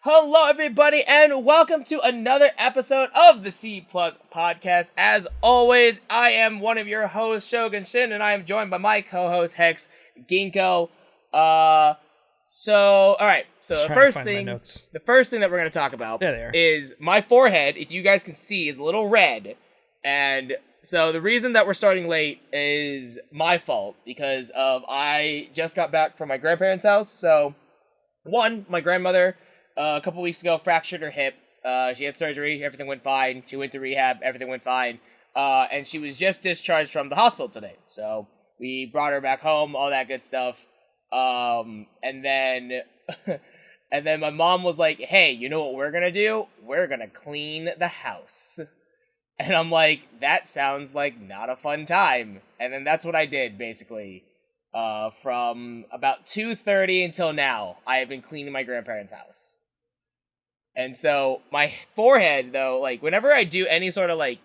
Hello, everybody, and welcome to another episode of the C+ Podcast. As always, I am one of your hosts, Hex Shin, and I am joined by my co-host, Hex Ginkgo. So the first thing that we're going to talk about is my forehead, if you guys can see, is a little red. And so the reason that we're starting late is my fault, because I just got back from my grandparents' house. So, my grandmother a couple weeks ago fractured her hip. She had surgery, everything went fine. She went to rehab, everything went fine. And she was just discharged from the hospital today. So we brought her back home, all that good stuff. And then my mom was like, "Hey, you know what we're gonna do? We're gonna clean the house." And I'm like, that sounds like not a fun time. And then that's what I did, basically. From about 2:30 until now, I have been cleaning my grandparents' house. And so my forehead, though, like whenever I do any sort of like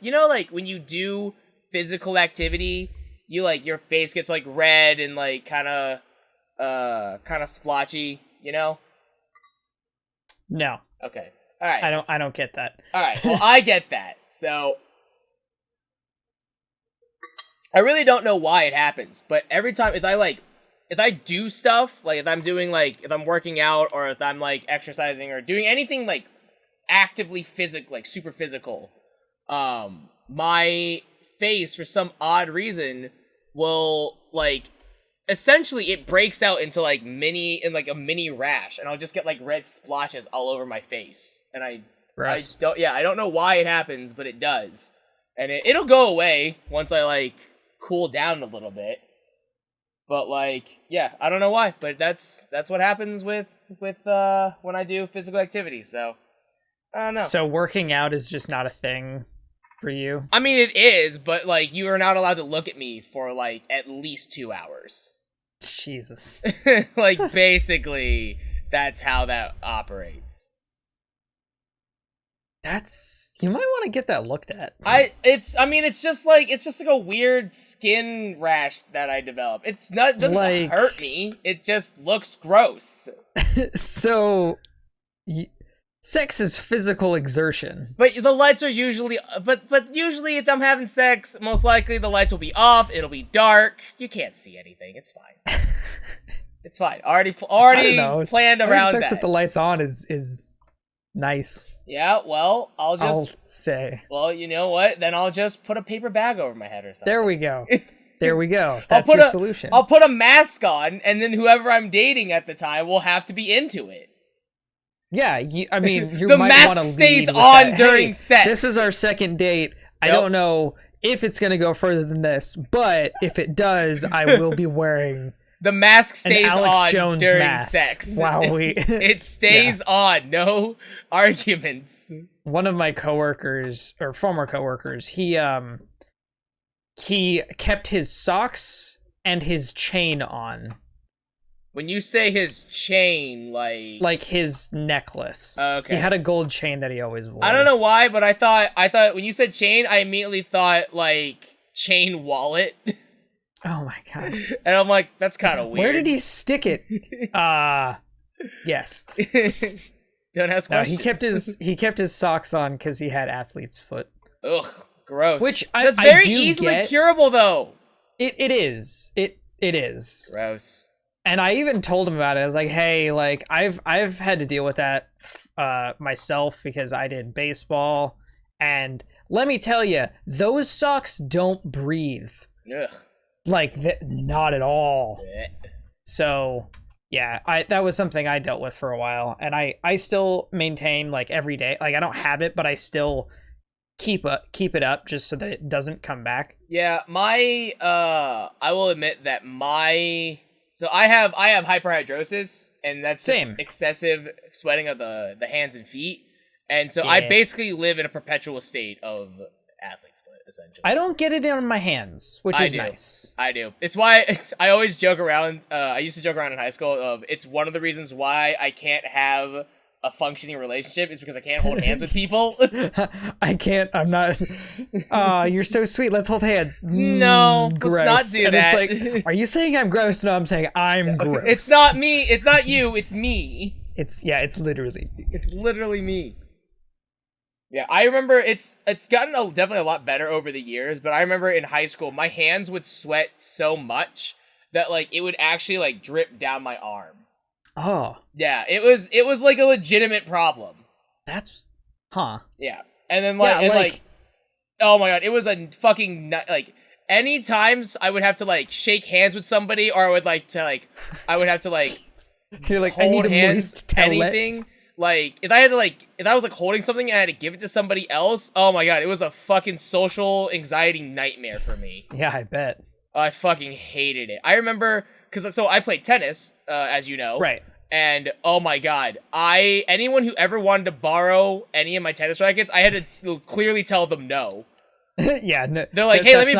when you do physical activity, you like your face gets like red and like kind of splotchy, you know? No. Okay. All right. I don't get that. All right. Well, I get that. So I really don't know why it happens, but every time if I do stuff, like if I'm working out or if I'm like exercising or doing anything like actively super physical, my face for some odd reason will like essentially it breaks out into like a mini rash, and I'll just get like red splotches all over my face. And I don't know why it happens, but it does. And it'll go away once I like cool down a little bit. But like, yeah, I don't know why, but that's what happens with when I do physical activity. So I don't know. So working out is just not a thing for you? I mean, it is, but like you are not allowed to look at me for like at least 2 hours. Jesus. Like basically, that's how that operates. You might want to get that looked at. It's just like a weird skin rash that I developed. It doesn't like, hurt me. It just looks gross. So, sex is physical exertion. But the lights are usually, but usually if I'm having sex, most likely the lights will be off. It'll be dark. You can't see anything. It's fine. It's fine. Already planned around sex that. with the lights on is nice. Yeah, well, I'll say. Well, you know what? Then I'll just put a paper bag over my head or something. There we go. That's your solution. I'll put a mask on, and then whoever I'm dating at the time will have to be into it. Yeah, you the might mask want to stays on during sex. This is our second date. I don't know if it's going to go further than this, but if it does, I will be wearing the mask stays on Jones during mask sex. Wow, it stays on. No arguments. One of my coworkers or former coworkers, he kept his socks and his chain on. When you say his chain, like his necklace. Okay. He had a gold chain that he always wore. I don't know why, but I thought when you said chain, I immediately thought like chain wallet. Oh my god. And I'm like, that's kind of weird. Where did he stick it? Yes. Don't ask questions. He kept his socks on because he had athlete's foot. Ugh, gross. Which that's very easily curable, though. It is. It is. Gross. And I even told him about it. I was like, hey, like I've had to deal with that myself because I did baseball, and let me tell you, those socks don't breathe. Ugh. Like not at all. Blech. So yeah, that was something I dealt with for a while, and I still maintain like every day. Like I don't have it, but I still keep it up just so that it doesn't come back. Yeah, I will admit that so I have hyperhidrosis, and that's just excessive sweating of the hands and feet, and so I basically live in a perpetual state of athlete's foot, essentially. I don't get it in my hands, which is nice. I do. It's why I always joke around. I used to joke around in high school. It's one of the reasons why I can't have a functioning relationship is because I can't hold hands with people. I can't. I'm not. You're so sweet. Let's hold hands. No, gross. Let's not do and that. It's like, are you saying I'm gross? No, I'm saying I'm gross. It's not me. It's not you. It's me. It's literally me. It's literally me. Yeah, I remember it's gotten definitely a lot better over the years, but I remember in high school, my hands would sweat so much that, like, it would actually, like, drip down my arm. Oh. Yeah, it was like, a legitimate problem. That's... Huh. Yeah. And then, like, oh my god, it was a fucking, like, any times I would have to, like, shake hands with somebody, or I would have to, like, you're like, hold I need hands, anything. Like, if I was, like, holding something and I had to give it to somebody else, oh my god, it was a fucking social anxiety nightmare for me. Yeah, I bet. I fucking hated it. I remember, so I played tennis, as you know. Right. And, oh my god, anyone who ever wanted to borrow any of my tennis rackets, I had to clearly tell them no. Yeah, no. They're like, hey, let me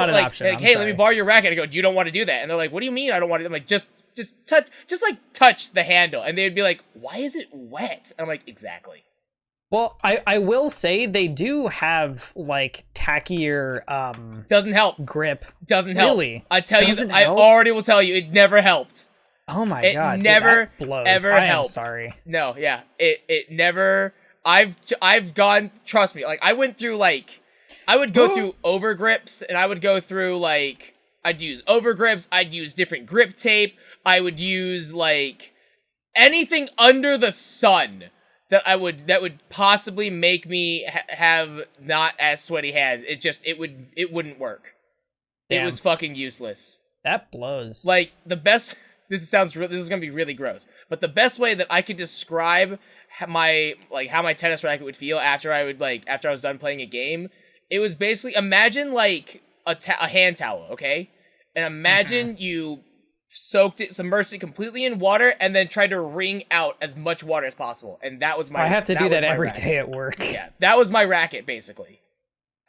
borrow your racket. I go, you don't want to do that. And they're like, what do you mean I don't want to? I'm like, just touch the handle. And they'd be like, why is it wet? I'm like, exactly. Well, I will say they do have, like, tackier doesn't help grip. Doesn't help. Really? I tell you, I already will tell you, it never helped. Oh my god. It never ever helped. I'm sorry. No, yeah. It never I've gone, trust me, like, I went through, like, I would go through over grips, and I would go through, like, I'd use over grips, I'd use different grip tape, I would use, like, anything under the sun that would possibly make me have not as sweaty hands. It wouldn't work. Damn. It was fucking useless. That blows. Like, the best, this is gonna be really gross, but the best way that I could describe how my tennis racket would feel after I was done playing a game, it was basically, imagine, like, a hand towel, okay? And imagine you submerged it completely in water, and then tried to wring out as much water as possible. And that was my I have to do that every day at work. Yeah, that was my racket, basically.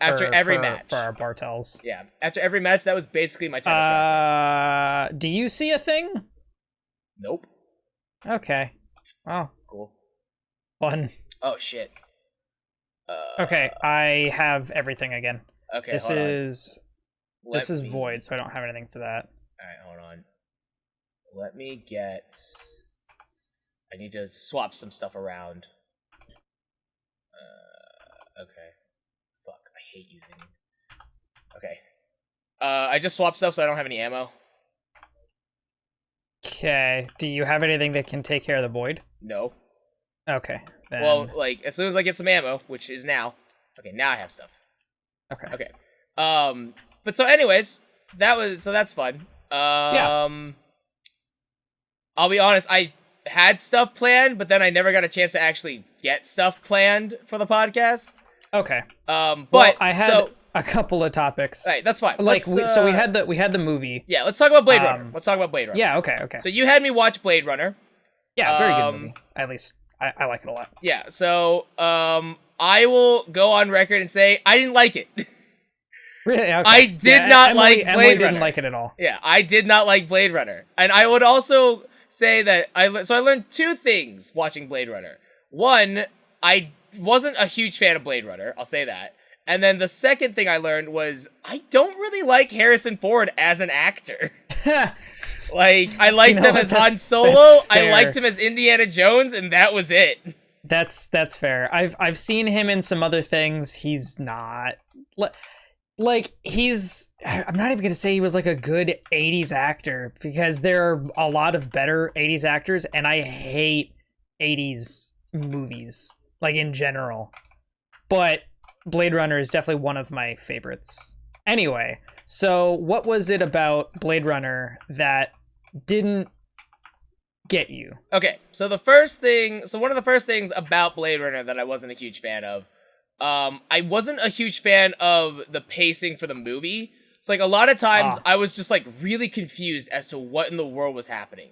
After every match. For our Bartels. Yeah, after every match, that was basically my tennis racket. Do you see a thing? Nope. Okay. Oh. Cool. Fun. Oh, shit. Okay, I have everything again. Okay, This is void, so I don't have anything to that. Alright, hold on. I need to swap some stuff around. Okay. Fuck, I hate using... Okay. I just swapped stuff so I don't have any ammo. Okay, do you have anything that can take care of the void? No. Okay, then... Well, like, as soon as I get some ammo, which is now... Okay, now I have stuff. Okay. Okay. But so anyways, that's fun. Yeah. I'll be honest, I had stuff planned, but then I never got a chance to actually get stuff planned for the podcast. Okay. But I had a couple of topics. Right, that's fine. Like, so we had the movie. Yeah, let's talk about Blade Runner. Let's talk about Blade Runner. Yeah, okay. So you had me watch Blade Runner. Yeah, very good movie. At least I like it a lot. Yeah, so I will go on record and say I didn't like it. Really? Okay. I did not like Blade Runner. Didn't like it at all. Yeah, I did not like Blade Runner. And I would also say that I learned two things watching Blade Runner. One, I wasn't a huge fan of Blade Runner, I'll say that. And then the second thing I learned was I don't really like Harrison Ford as an actor. Like, I liked him as Han Solo, I liked him as Indiana Jones, and that was it. That's fair. I've seen him in some other things. He's not... Like, I'm not even going to say he was, like, a good 80s actor, because there are a lot of better 80s actors, and I hate 80s movies, like, in general. But Blade Runner is definitely one of my favorites. Anyway, so what was it about Blade Runner that didn't get you? Okay, so one of the first things about Blade Runner that I wasn't a huge fan of, I wasn't a huge fan of the pacing for the movie. It's like a lot of times I was just like really confused as to what in the world was happening.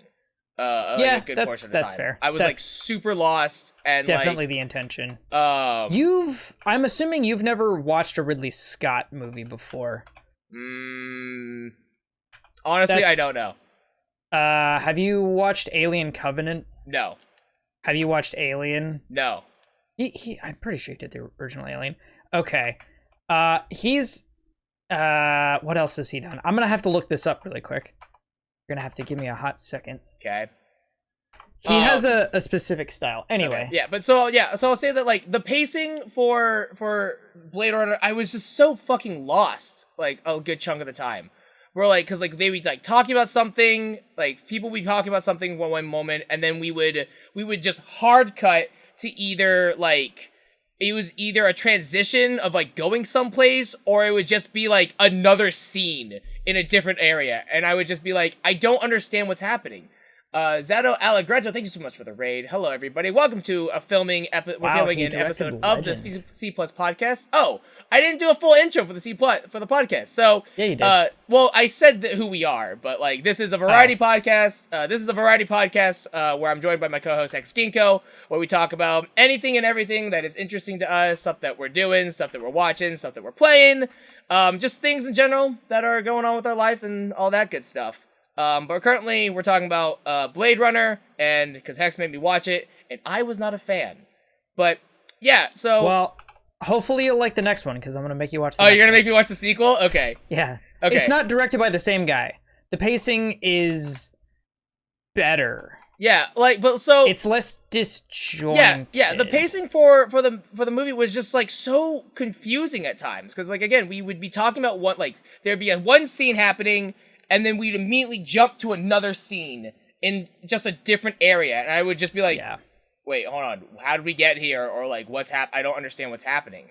Yeah, that's fair. I was like super lost, and definitely the intention. I'm assuming you've never watched a Ridley Scott movie before. Honestly, I don't know. Have you watched Alien Covenant? No. Have you watched Alien? No. I'm pretty sure he did the original Alien. Okay. He's... what else has he done? I'm gonna have to look this up really quick. You're gonna have to give me a hot second. Okay. He has a specific style. Anyway. Okay. Yeah, but so I'll say that, like, the pacing for Bladerunner, I was just so fucking lost, like, a good chunk of the time. We're like, because, like, they would, like, talking about something, like, people would be talking about something one moment, and then we would just hard cut to either, like, it was either a transition of, like, going someplace, or it would just be, like, another scene in a different area, and I would just be like, I don't understand what's happening. Zato Allegretto, thank you so much for the raid. Hello, everybody. Welcome to we're filming an episode of the C+ Podcast. Oh, I didn't do a full intro for the for the podcast. So, yeah, you did. Well, I said who we are, but, like, this is a variety podcast. Where I'm joined by my co-host Hex Ginkgo, where we talk about anything and everything that is interesting to us, stuff that we're doing, stuff that we're watching, stuff that we're playing, just things in general that are going on with our life and all that good stuff. But currently we're talking about Bladerunner, and because Hex made me watch it, and I was not a fan. But yeah, so well, hopefully you'll like the next one, because I'm gonna make you watch. You're gonna make me watch the sequel? Okay. Yeah. Okay. It's not directed by the same guy. The pacing is better. Yeah, like, but so it's less disjointed. Yeah. The pacing for the movie was just, like, so confusing at times, because, like, again, we would be talking about what, like, there'd be one scene happening, and then we'd immediately jump to another scene in just a different area, and I would just be like, wait, hold on, how did we get here? Or, like, what's I don't understand what's happening.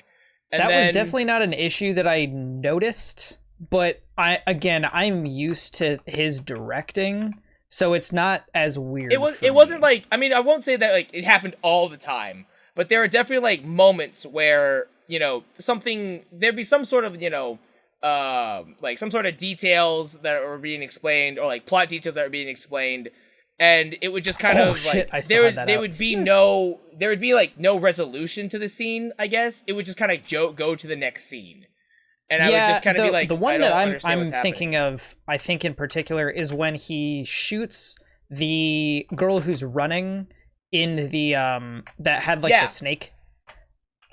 And that was definitely not an issue that I noticed, but I'm used to his directing, so it's not as weird. It wasn't like, I mean, I won't say that, like, it happened all the time, but there are definitely, like, moments where, you know, there'd be some sort of, you know, like, some sort of details that were being explained, or, like, plot details that were being explained, and it would just kind of, shit, like, there would be like no resolution to the scene, I guess. It would just kind of go to the next scene. And I would just kind of be like, the one that I'm thinking of, I think in particular, is when he shoots the girl who's running in the that had, like, the snake.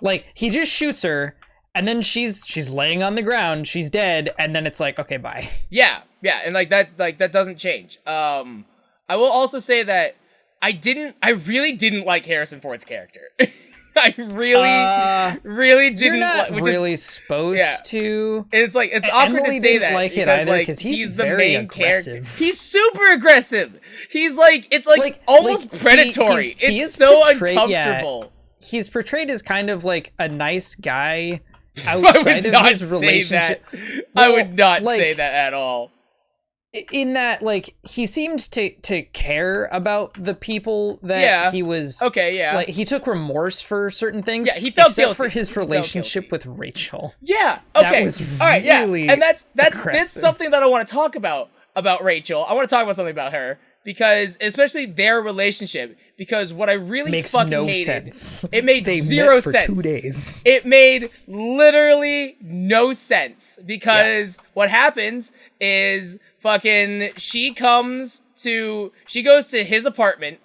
Like, he just shoots her, and then she's laying on the ground, she's dead, and then it's like, okay, bye. Yeah, and, like, that doesn't change. I will also say that I really didn't like Harrison Ford's character. I really didn't. You're not really supposed to. It's like, it's awkward to say that, like because, either, like, he's the main aggressive. character. He's super aggressive. He's like, it's like almost predatory. It's so uncomfortable. Yeah, he's portrayed as kind of like a nice guy outside of his relationship. I would not say that at all. In that, like, he seemed to care about the people that he was. Okay, yeah. Like, he took remorse for certain things. Yeah, he felt except guilty. for his relationship with Rachel. Yeah. Okay. That was all right. Really and that's aggressive. something that I want to talk about Rachel. I want to talk about something about her, because especially their relationship. Because what I really makes fucking no hated, sense. It made they zero met for sense. 2 days. It made literally no sense, because what happens is fucking she goes to his apartment,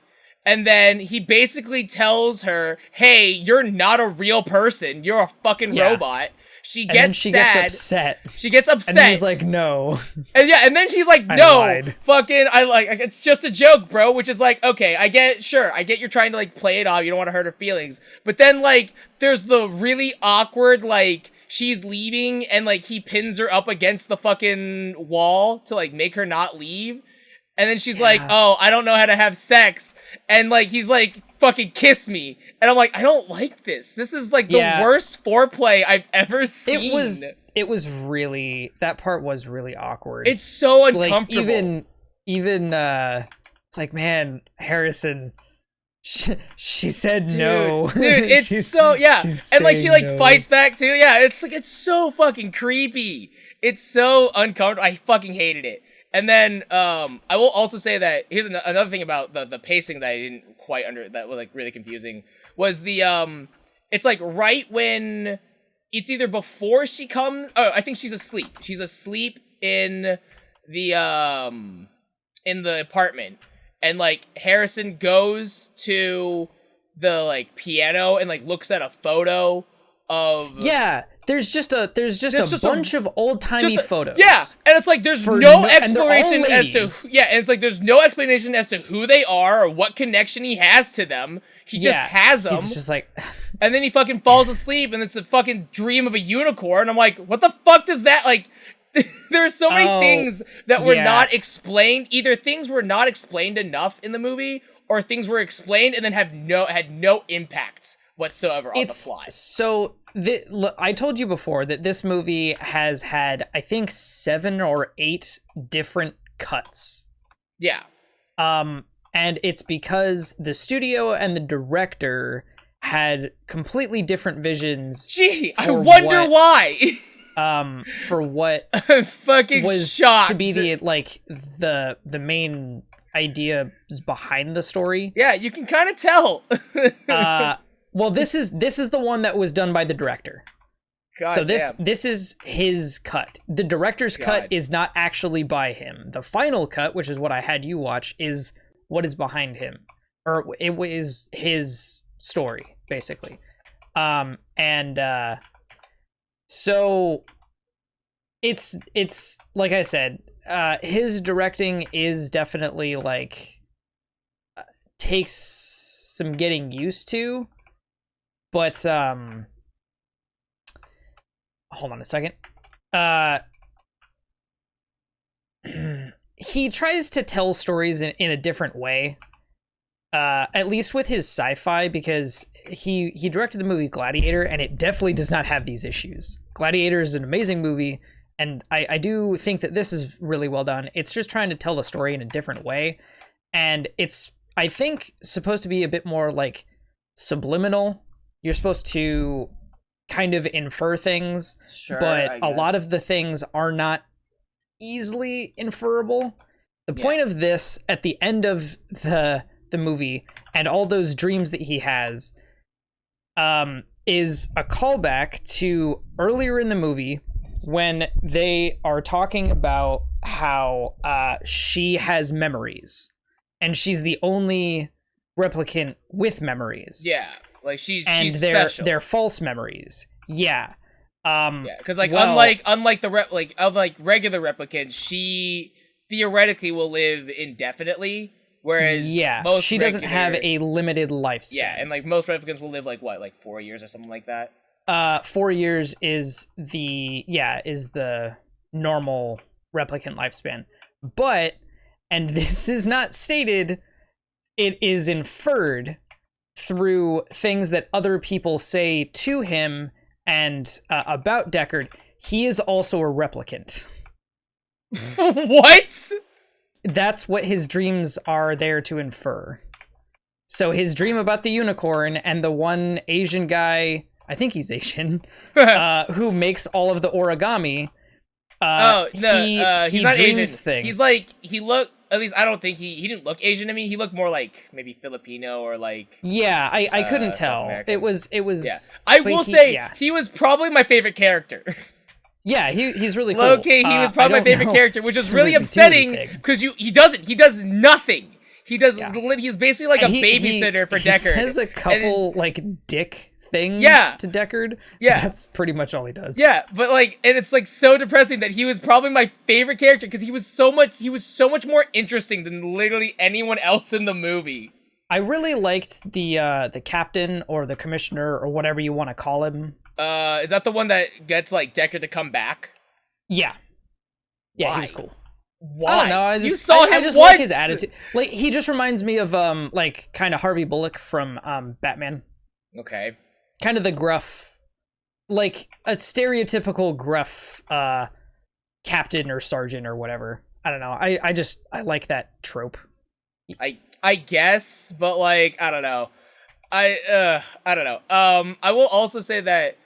and then he basically tells her, hey, you're not a real person, you're a fucking robot. She gets upset. She gets upset. And he's like, no. And then she's like, no, fucking, it's just a joke, bro. Which is like, okay, I get you're trying to, like, play it off. You don't want to hurt her feelings. But then, like, there's the really awkward, like, she's leaving, and, like, he pins her up against the fucking wall to, like, make her not leave. And then she's like, oh, I don't know how to have sex. And, like, he's like, fucking kiss me. And I'm like, I don't like this. This is, like, the worst foreplay I've ever seen. It was really, that part was really awkward. It's so uncomfortable. Like, even it's like, man, Harrison, she said no. Dude, it's so, and, like, she, like, fights back too. Yeah, it's like, it's so fucking creepy. It's so uncomfortable. I fucking hated it. And then, I will also say that, here's another thing about the pacing that I didn't quite that was, like, really confusing, was the, it's, like, right when, it's either before she comes, I think she's asleep. She's asleep in the apartment, and, like, Harrison goes to the, like, piano and, like, looks at a photo of... Yeah, There's just a bunch of old-timey photos. Yeah, and it's like there's no exploration as to and it's like there's no explanation as to who they are or what connection he has to them. He just has them. He's just like, and then he fucking falls asleep, and it's a fucking dream of a unicorn. I'm like, what the fuck does that like? There's so many things that were not explained. Either things were not explained enough in the movie, or things were explained and then had no impact whatsoever on the plot. So I told you before that this movie has had, I think, 7 or 8 different cuts. Yeah. And it's because the studio and the director had completely different visions. Gee, I wonder why. For what I'm fucking was shocked to be the main ideas behind the story. Yeah, you can kind of tell. Well, this is the one that was done by the director. This is his cut. The director's cut is not actually by him. The final cut, which is what I had you watch, is what is behind him, or it is his story basically. So it's like I said, his directing is definitely like takes some getting used to. But, hold on a second. He tries to tell stories in a different way. At least with his sci-fi, because he directed the movie Gladiator, and it definitely does not have these issues. Gladiator is an amazing movie, and I do think that this is really well done. It's just trying to tell the story in a different way. And it's, I think, supposed to be a bit more, like, subliminal. You're supposed to kind of infer things, but a lot of the things are not easily inferable. The point of this, at the end of the movie, and all those dreams that he has, is a callback to earlier in the movie when they are talking about how she has memories, and she's the only replicant with memories. Yeah. Like she's special. They're false memories. Yeah. Because unlike regular replicants, she theoretically will live indefinitely, whereas most she doesn't have a limited lifespan. Yeah, and like most replicants will live like 4 years or something like that. 4 years is the normal replicant lifespan. But, and this is not stated, it is inferred through things that other people say to him and about Deckard, he is also a replicant. What? That's what his dreams are there to infer. So his dream about the unicorn and the one Asian guy, I think he's Asian, who makes all of the origami. He's not Asian. Things. He's like, at least I don't think he didn't look Asian to me. He looked more like maybe Filipino or like. Yeah, I couldn't tell. It was. Yeah. I will say he was probably my favorite character. Yeah, he's really cool. Okay, he was probably my favorite character, which is really upsetting because he does nothing. He's basically like a babysitter for Deckard. He says a couple like dick things to Deckard. Yeah, that's pretty much all he does. Yeah, but like, and it's like so depressing that he was probably my favorite character because he was so much more interesting than literally anyone else in the movie. I really liked the captain or the commissioner or whatever you want to call him. Is that the one that gets like Deckard to come back? Yeah. Yeah, Why? He was cool. Why? I don't know. You saw him. I just like his attitude. Like he just reminds me of like kind of Harvey Bullock from Batman. Okay. Kind of the gruff, like a stereotypical gruff captain or sergeant or whatever. I don't know. I like that trope. I guess, but like I don't know. I don't know. I will also say that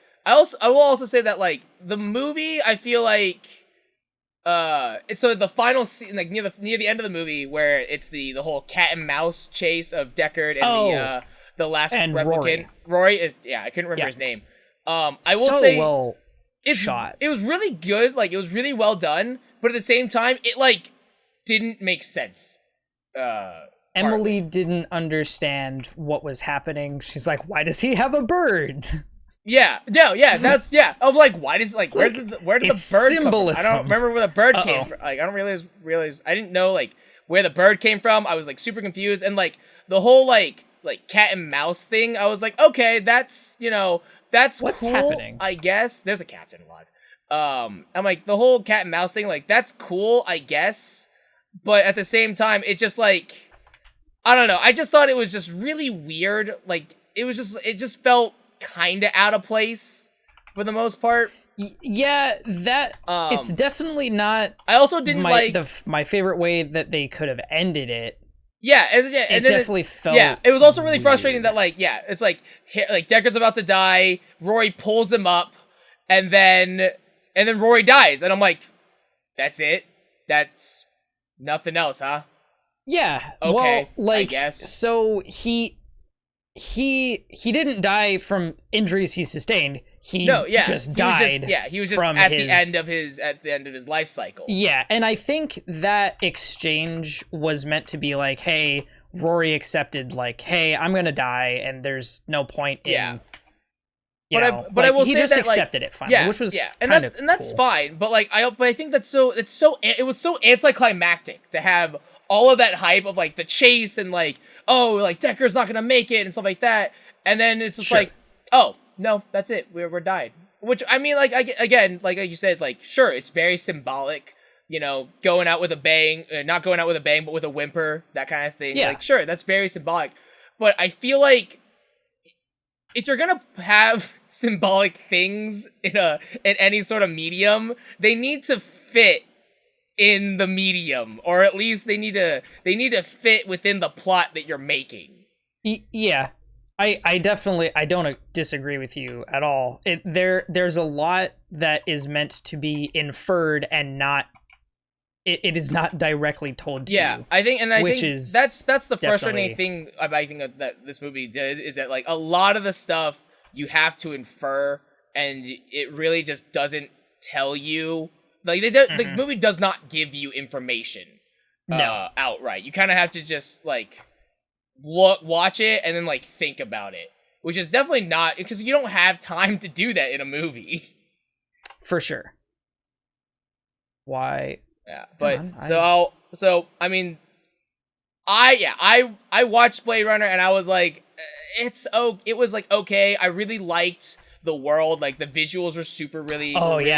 like the movie, I feel like so the final scene, like near the end of the movie, where it's the whole cat and mouse chase of Deckard and the last and replicant. Rory is I couldn't remember his name. I will say well shot. It was really good, like it was really well done, but at the same time it like didn't make sense. Emily didn't understand what was happening. She's like, why does he have a bird? Yeah, no, yeah, that's Of like, why does where did the bird symbolism. come from? I don't remember where the bird came from. Like, I don't realize I didn't know like where the bird came from. I was like super confused, and like the whole like cat and mouse thing. I was like, okay, that's that's what's cool, happening. I guess there's a captain alive. I'm like the whole cat and mouse thing. Like that's cool, I guess, but at the same time, it just like I don't know. I just thought it was just really weird. Like it just felt kind of out of place for the most part. Yeah, that it's definitely not. I also didn't like my favorite way that they could have ended it. Yeah, and it definitely felt. Yeah, it was also really frustrating that it's like Deckard's about to die. Rory pulls him up, and then Rory dies, and I'm like, that's it. That's nothing else, huh? Yeah. Okay. Well, I guess so. He didn't die from injuries he sustained. He just died. He was just at the end of his life cycle. Yeah, and I think that exchange was meant to be like, hey, Rory accepted, like, hey, I'm gonna die, and there's no point in. But I will say that he just accepted it finally, which was and that's fine. But I think it was so anticlimactic to have all of that hype of like the chase and like, oh, like Decker's not gonna make it and stuff like that, and then it's just like, oh no, that's it, we're died. Which I mean, like again, like you said, like sure, it's very symbolic, going out with a bang, not going out with a bang, but with a whimper, that kind of thing. Like sure, that's very symbolic, but I feel like if you're gonna have symbolic things in any sort of medium, they need to fit in the medium, or at least they need to fit within the plot that you're making. Yeah, I definitely don't disagree with you at all. There's a lot that is meant to be inferred and not. It is not directly told to you. Yeah, I think that's the frustrating thing I think that this movie did, is that like a lot of the stuff you have to infer, and it really just doesn't tell you. Like the movie does not give you information outright. You kind of have to just like watch it and then like think about it, which is definitely not, because you don't have time to do that in a movie. For sure. Why? Yeah, but I mean, I watched Blade Runner and I was like, it was like okay. I really liked the world, like the visuals were really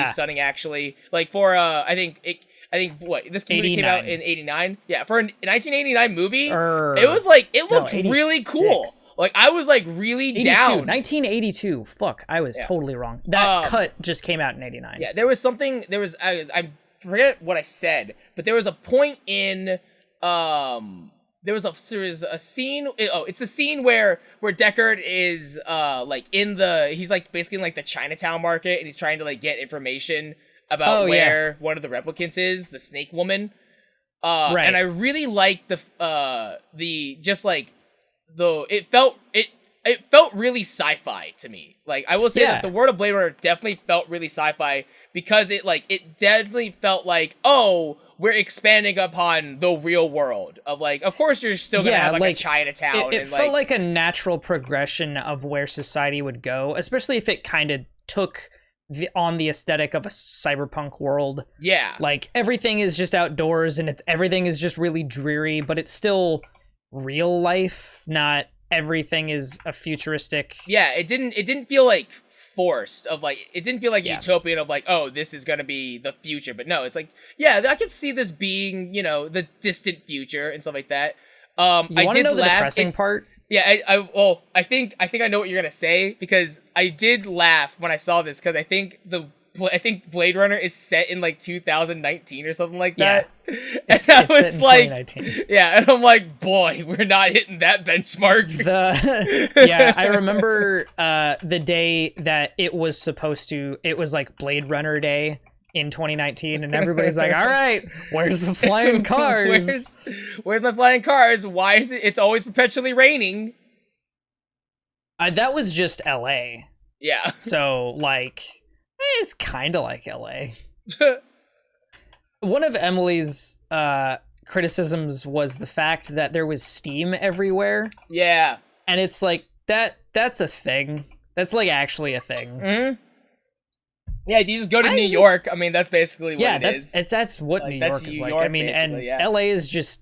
stunning actually. Like for I think what this movie came out in 89. Yeah, for a 1989 movie, it looked really cool. Like I was like really 82, down. 1982. Fuck, I was totally wrong. That cut just came out in 89. Yeah, I forget what I said, but there was a point in there was a scene. It's the scene where Deckard is he's like basically in like the Chinatown market, and he's trying to like get information about where one of the replicants is, the Snake Woman. Right. And I really liked it felt really sci-fi to me. Like I will say that the world of Blade Runner definitely felt really sci-fi, because it definitely felt like, oh, we're expanding upon the real world of like, of course you're still gonna have like a Chinatown. It felt like a natural progression of where society would go, especially if it kind of took on the aesthetic of a cyberpunk world. Yeah, like everything is just outdoors and everything is just really dreary, but it's still real life. Not everything is a futuristic. Yeah, it didn't feel like forced of like, it didn't feel like utopian of like, oh, this is gonna be the future. But no, it's like, yeah, I could see this being, the distant future and stuff like that. I did know the depressing part. Yeah, I think I know what you're gonna say, because I did laugh when I saw this, because I think Blade Runner is set in like 2019 or something like that. Yeah. And I was like, yeah, and I'm like, boy, we're not hitting that benchmark. I remember the day that it was like Blade Runner Day in 2019, and everybody's like, all right, where's the flying cars? Where's my flying cars? Why is it's always perpetually raining? That was just LA. Yeah. So like, it's kind of like LA. One of Emily's criticisms was the fact that there was steam everywhere. Yeah. And it's like, that's a thing. That's like actually a thing. Mm-hmm. Yeah, you just go to New York. I mean, that's basically what it is. That's what New York is like. I mean, and LA is just,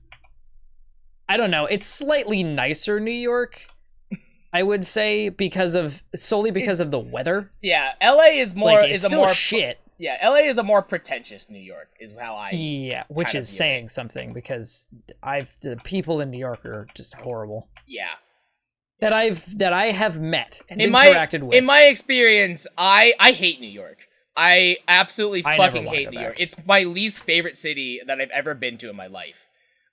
I don't know. It's slightly nicer New York, I would say, solely because of the weather. Yeah, LA is more shit. Yeah, LA is a more pretentious New York, is how I which is saying something, because the people in New York are just horrible. Yeah. That I have met and interacted with. In my experience, I hate New York. I absolutely fucking hate New York. It's my least favorite city that I've ever been to in my life.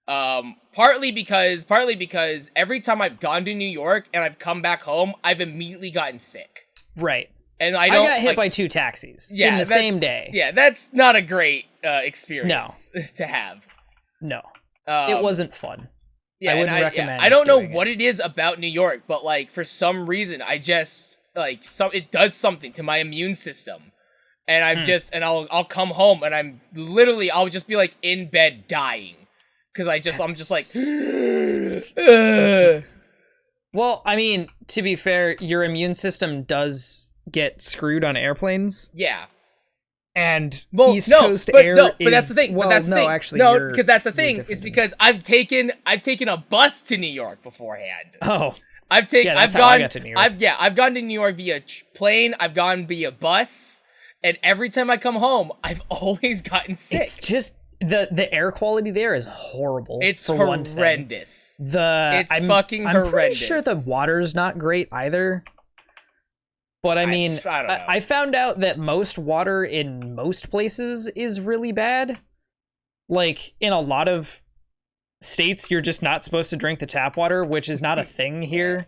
Partly because every time I've gone to New York and I've come back home, I've immediately gotten sick. Right. And I got hit by 2 taxis in the same day. Yeah, that's not a great experience to have. No. It wasn't fun. Yeah, I wouldn't recommend. I don't know what it is about New York, but like for some reason I just it does something to my immune system. And I'll come home and I'll just be like in bed dying. Cause I'm just like Well, I mean, to be fair, your immune system does get screwed on airplanes. Yeah. And East Coast air but that's the thing. Well, but that's the thing. Actually, no, because that's the thing. Is because I've taken a bus to New York beforehand. Oh. I've gone to New York. I've gone to New York via plane. I've gone via bus. And every time I come home, I've always gotten sick. It's just the air quality there is horrible. It's horrendous. It's fucking horrendous. I'm pretty sure the water's not great either. But I mean, I don't know. I found out that most water in most places is really bad. Like in a lot of states, you're just not supposed to drink the tap water, which is not a thing here.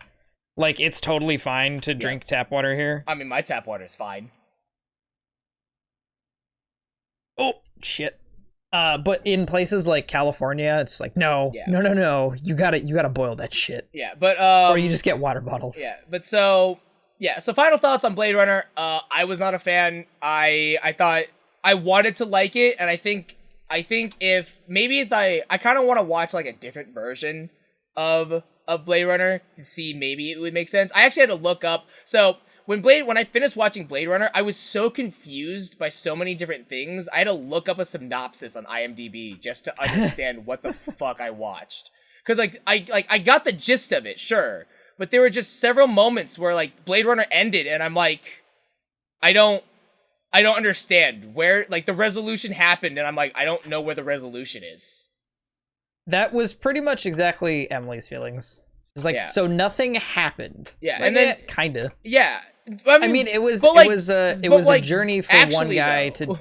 Like it's totally fine to drink tap water here. I mean, my tap water is fine. Oh shit! But in places like California, it's like no, you gotta boil that shit. Yeah, but or you just get water bottles. Yeah, but so final thoughts on Blade Runner. I was not a fan. I thought I wanted to like it, and I think if I kind of want to watch like a different version of Blade Runner to see maybe it would make sense. I actually had to look up. So when I finished watching Blade Runner, I was so confused by so many different things. I had to look up a synopsis on IMDb just to understand what the fuck I watched. Because I got the gist of it, sure, but there were just several moments where like Blade Runner ended, and I'm like, I don't understand where like the resolution happened, and I'm like, I don't know where the resolution is. That was pretty much exactly Emily's feelings. It's like, so nothing happened. Yeah, like, and then kind of. Yeah, I mean, it was a journey for one guy to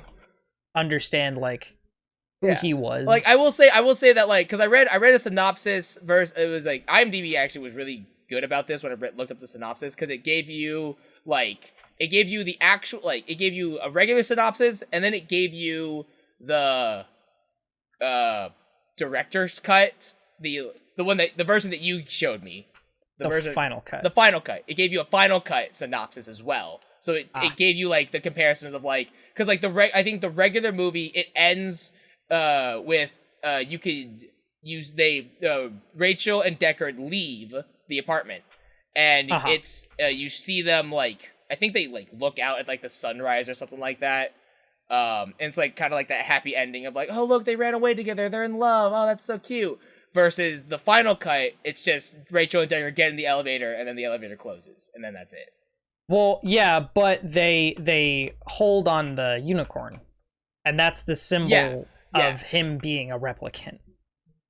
understand like who he was. Like I will say that like because I read a synopsis verse. It was like IMDb actually was really good about this when I looked up the synopsis because it gave you the actual it gave you a regular synopsis and then it gave you the director's cut, the version that you showed me. The final cut. The final cut. It gave you a final cut synopsis as well. So it gave you like the comparisons of like because like I think the regular movie it ends with you could use Rachel and Deckard leave the apartment and it's you see them like I think they like look out at like the sunrise or something like that. And it's like kind of like that happy ending of like, oh look, they ran away together, they're in love, oh that's so cute. Versus the final cut, it's just Rachel and Deckard get in the elevator and then the elevator closes and then that's it. Well, yeah, but they hold on the unicorn, and that's the symbol of him being a replicant.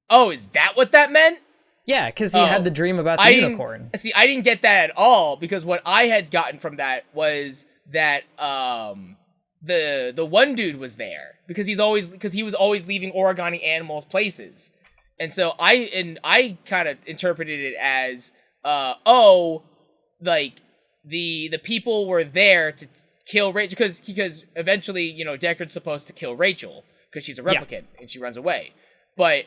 Oh, is that what that meant? Yeah, because he had the dream about the unicorn. See, I didn't get that at all because what I had gotten from that was that the one dude was there because he was always leaving origami animals places. And so I kind of interpreted it as, like the people were there to kill Rachel because eventually, Deckard's supposed to kill Rachel because she's a replicant and she runs away. But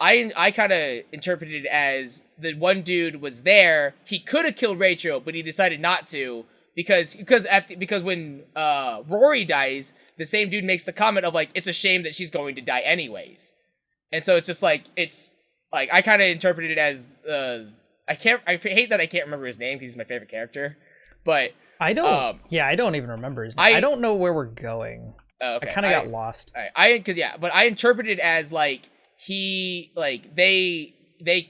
I kind of interpreted it as the one dude was there. He could have killed Rachel, but he decided not to because when Rory dies, the same dude makes the comment of like, it's a shame that she's going to die anyways. And so it's just like I kind of interpreted it as I hate that I can't remember his name because he's my favorite character, But I don't. I don't even remember his name. I don't know where we're going. Okay. I kind of got lost. But I interpreted it as like they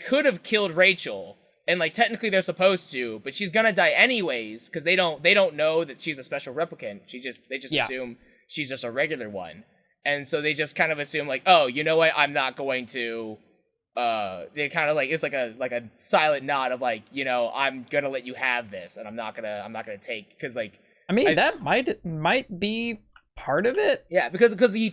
could have killed Rachel, and like technically they're supposed to, but she's gonna die anyways because they don't know that she's a special replicant. They just assume she's just a regular one, and so they just kind of assume like, oh, you know what, I'm not going to. They kind of like it's like a silent nod of like, you know, I'm gonna let you have this, and I'm not gonna take because like I mean that might be part of it. Yeah, because at the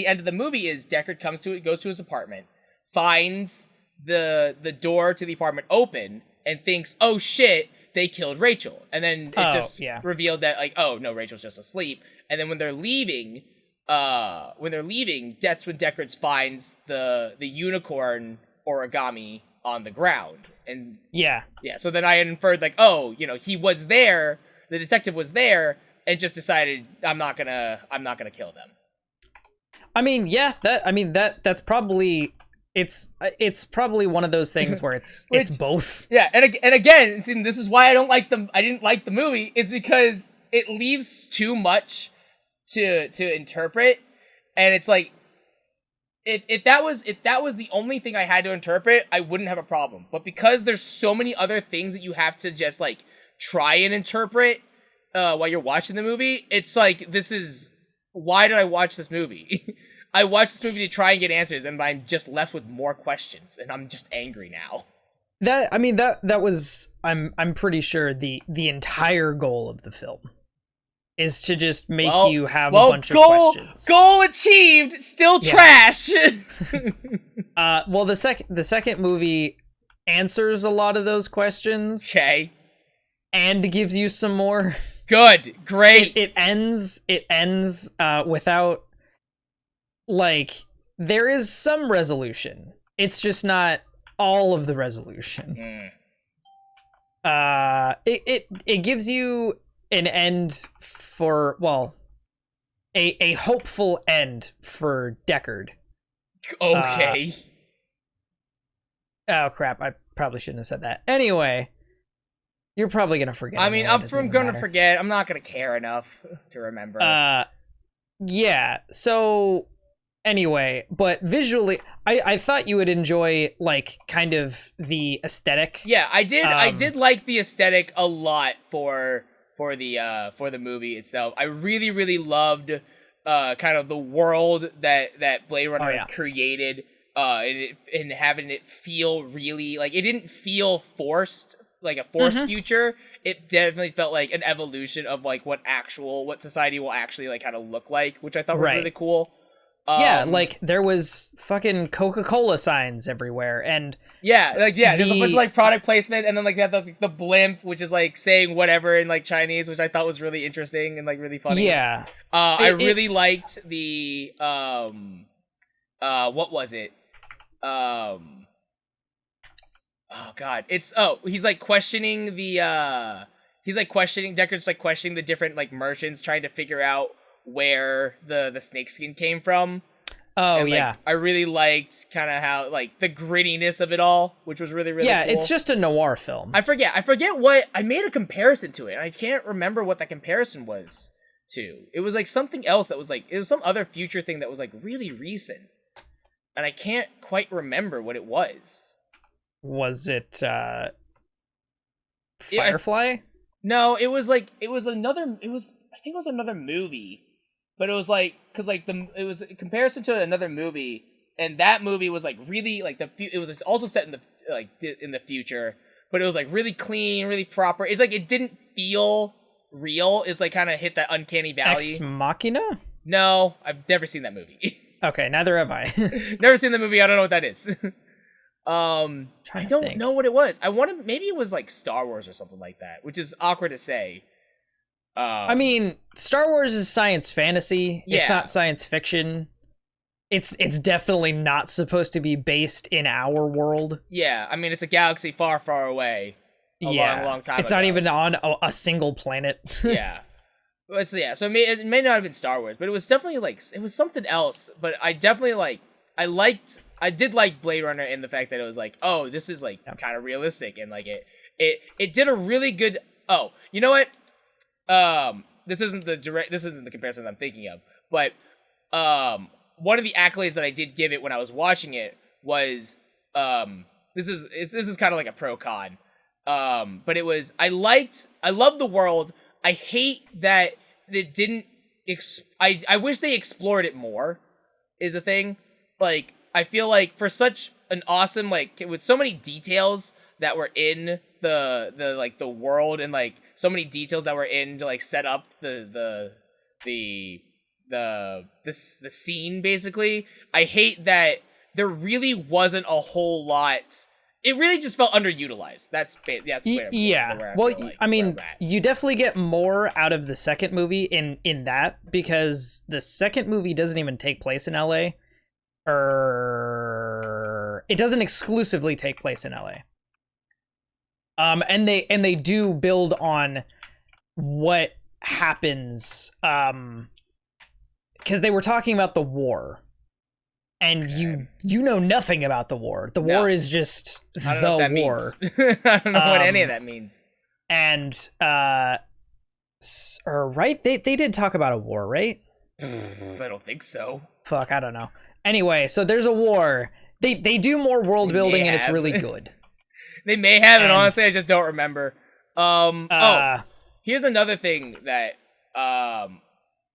end of the movie is Deckard goes to his apartment, finds the door to the apartment open, and thinks, oh shit, they killed Rachel, and then it revealed that like, oh no, Rachel's just asleep, and then when they're leaving, that's when Deckard finds the unicorn origami on the ground, and so then I inferred like, oh, you know, he was there. The detective was there and just decided I'm not gonna kill them. I mean, that's probably it's probably one of those things where it's both. Yeah, and again, this is why I didn't like the movie, is because it leaves too much to interpret, and it's like if that was the only thing I had to interpret, I wouldn't have a problem. But because there's so many other things that you have to just like try and interpret while you're watching the movie, it's like, why did I watch this movie? I watched this movie to try and get answers, and I'm just left with more questions, and I'm just angry now. That was I'm pretty sure the entire goal of the film is to just make you have a bunch of questions. Goal achieved, still trash. Well, the second movie answers a lot of those questions. Okay. And gives you some more. Good, great. It ends without, like, there is some resolution. It's just not all of the resolution. It gives you an end for, well, a hopeful end for Deckard. Okay. Oh crap! I probably shouldn't have said that. Anyway. You're probably gonna forget. I mean, I'm gonna forget. I'm not gonna care enough to remember. Yeah. So, anyway, but visually, I thought you would enjoy like kind of the aesthetic. Yeah, I did. I did like the aesthetic a lot for the movie itself. I really, really loved kind of the world that Bladerunner created. And having it feel really like, it didn't feel forced. Like a forced future, it definitely felt like an evolution of like what society will actually like kind of look like, which I thought was really cool. Like there was fucking Coca-Cola signs everywhere, and there's a bunch of like product placement, and then like they have the blimp, which is like saying whatever in like Chinese, which I thought was really interesting and like really funny. I really liked the what was it? Oh god, he's like questioning Deckard's like questioning the different like merchants, trying to figure out where the snakeskin came from. And, like, I really liked kind of how like the grittiness of it all, which was really, really cool. It's just a noir film. I forget what I made a comparison to it, and I can't remember what that comparison was to. It was like something else that was like, it was some other future thing that was like really recent, and I can't quite remember what it was. Was it Firefly? No, it was another movie, but it was like, cause like it was a comparison to another movie, and that movie was like really like it was also set in the future, but it was like really clean, really proper. It's like it didn't feel real. It's like kind of hit that uncanny valley. Ex Machina? No, I've never seen that movie. Okay, neither have I. Never seen the movie. I don't know what that is. I don't know what it was. Maybe it was like Star Wars or something like that, which is awkward to say. I mean, Star Wars is science fantasy. Yeah. It's not science fiction. It's definitely not supposed to be based in our world. Yeah, I mean, it's a galaxy far, far away. A long time It's ago. not even on a single planet. Yeah. So it may not have been Star Wars, but it was definitely like, it was something else. But I definitely I did like Blade Runner in the fact that it was like, oh, this is like kind of realistic, and like it did a really good. Oh, you know what? This isn't the comparison I'm thinking of, but one of the accolades that I did give it when I was watching it was this is kind of like a pro con, but it was I loved the world. I hate that it didn't. I wish they explored it more. Is a thing. Like, I feel like for such an awesome, like, with so many details that were in the world, and like so many details that were in to like set up the scene, basically. I hate that there really wasn't a whole lot. It really just felt underutilized. That's yeah. Well, I mean, you definitely get more out of the second movie in that, because the second movie doesn't even take place in LA, or it doesn't exclusively take place in LA. And they do build on what happens, because they were talking about the war. And you know nothing about the war. The war is just the war. I don't know what any of that means. And right? They did talk about a war, right? I don't think so. Fuck, I don't know. Anyway, so there's a war. They do more world building, and it's really good. They may have, and honestly, I just don't remember. Here's another thing that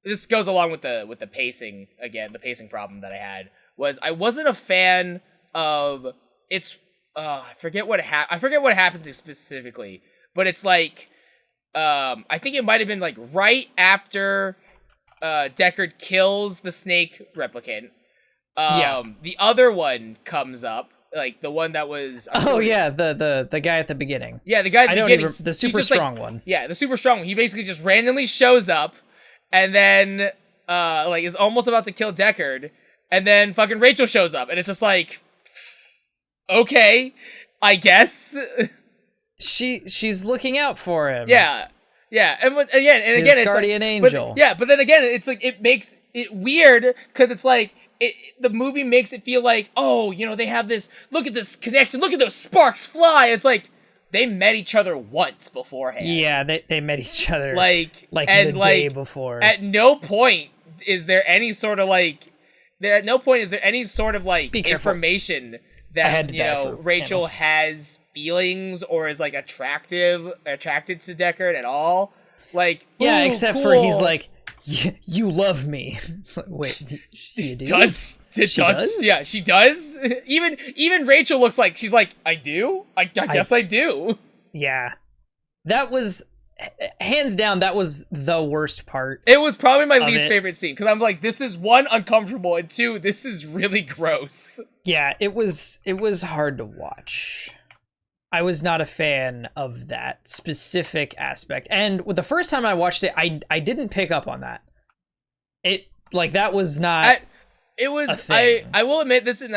this goes along with the pacing again. The pacing problem that I had was I wasn't a fan of its. I forget what happens specifically, but it's like I think it might have been like right after Deckard kills the snake replicant. The other one comes up, like the one that was. The guy at the beginning. Yeah, the guy at the beginning. The super strong one. Yeah, the super strong one. He basically just randomly shows up, and then is almost about to kill Deckard. And then fucking Rachel shows up, and it's just like, okay, I guess. She's looking out for him. Yeah, and again, it's guardian angel. But then again, it's like it makes it weird because it's like the movie makes it feel like, oh, they have this. Look at this connection. Look at those sparks fly. It's like they met each other once beforehand. Yeah, they met each other like the day before. At no point is there any sort of information that Rachel has feelings or is like attracted to Deckard at all. Like, except for he's like, you love me. It's like, wait, you do? Does? Yeah, she does. Even Rachel looks like she's like, I do. I guess I do. Yeah, that was. Hands down, that was the worst part. It was probably my least favorite scene, because I'm like, this is one, uncomfortable, and two, this is really gross. Yeah, it was hard to watch. I was not a fan of that specific aspect. And the first time I watched it, I didn't pick up on that. That was not it was a thing. I will admit this is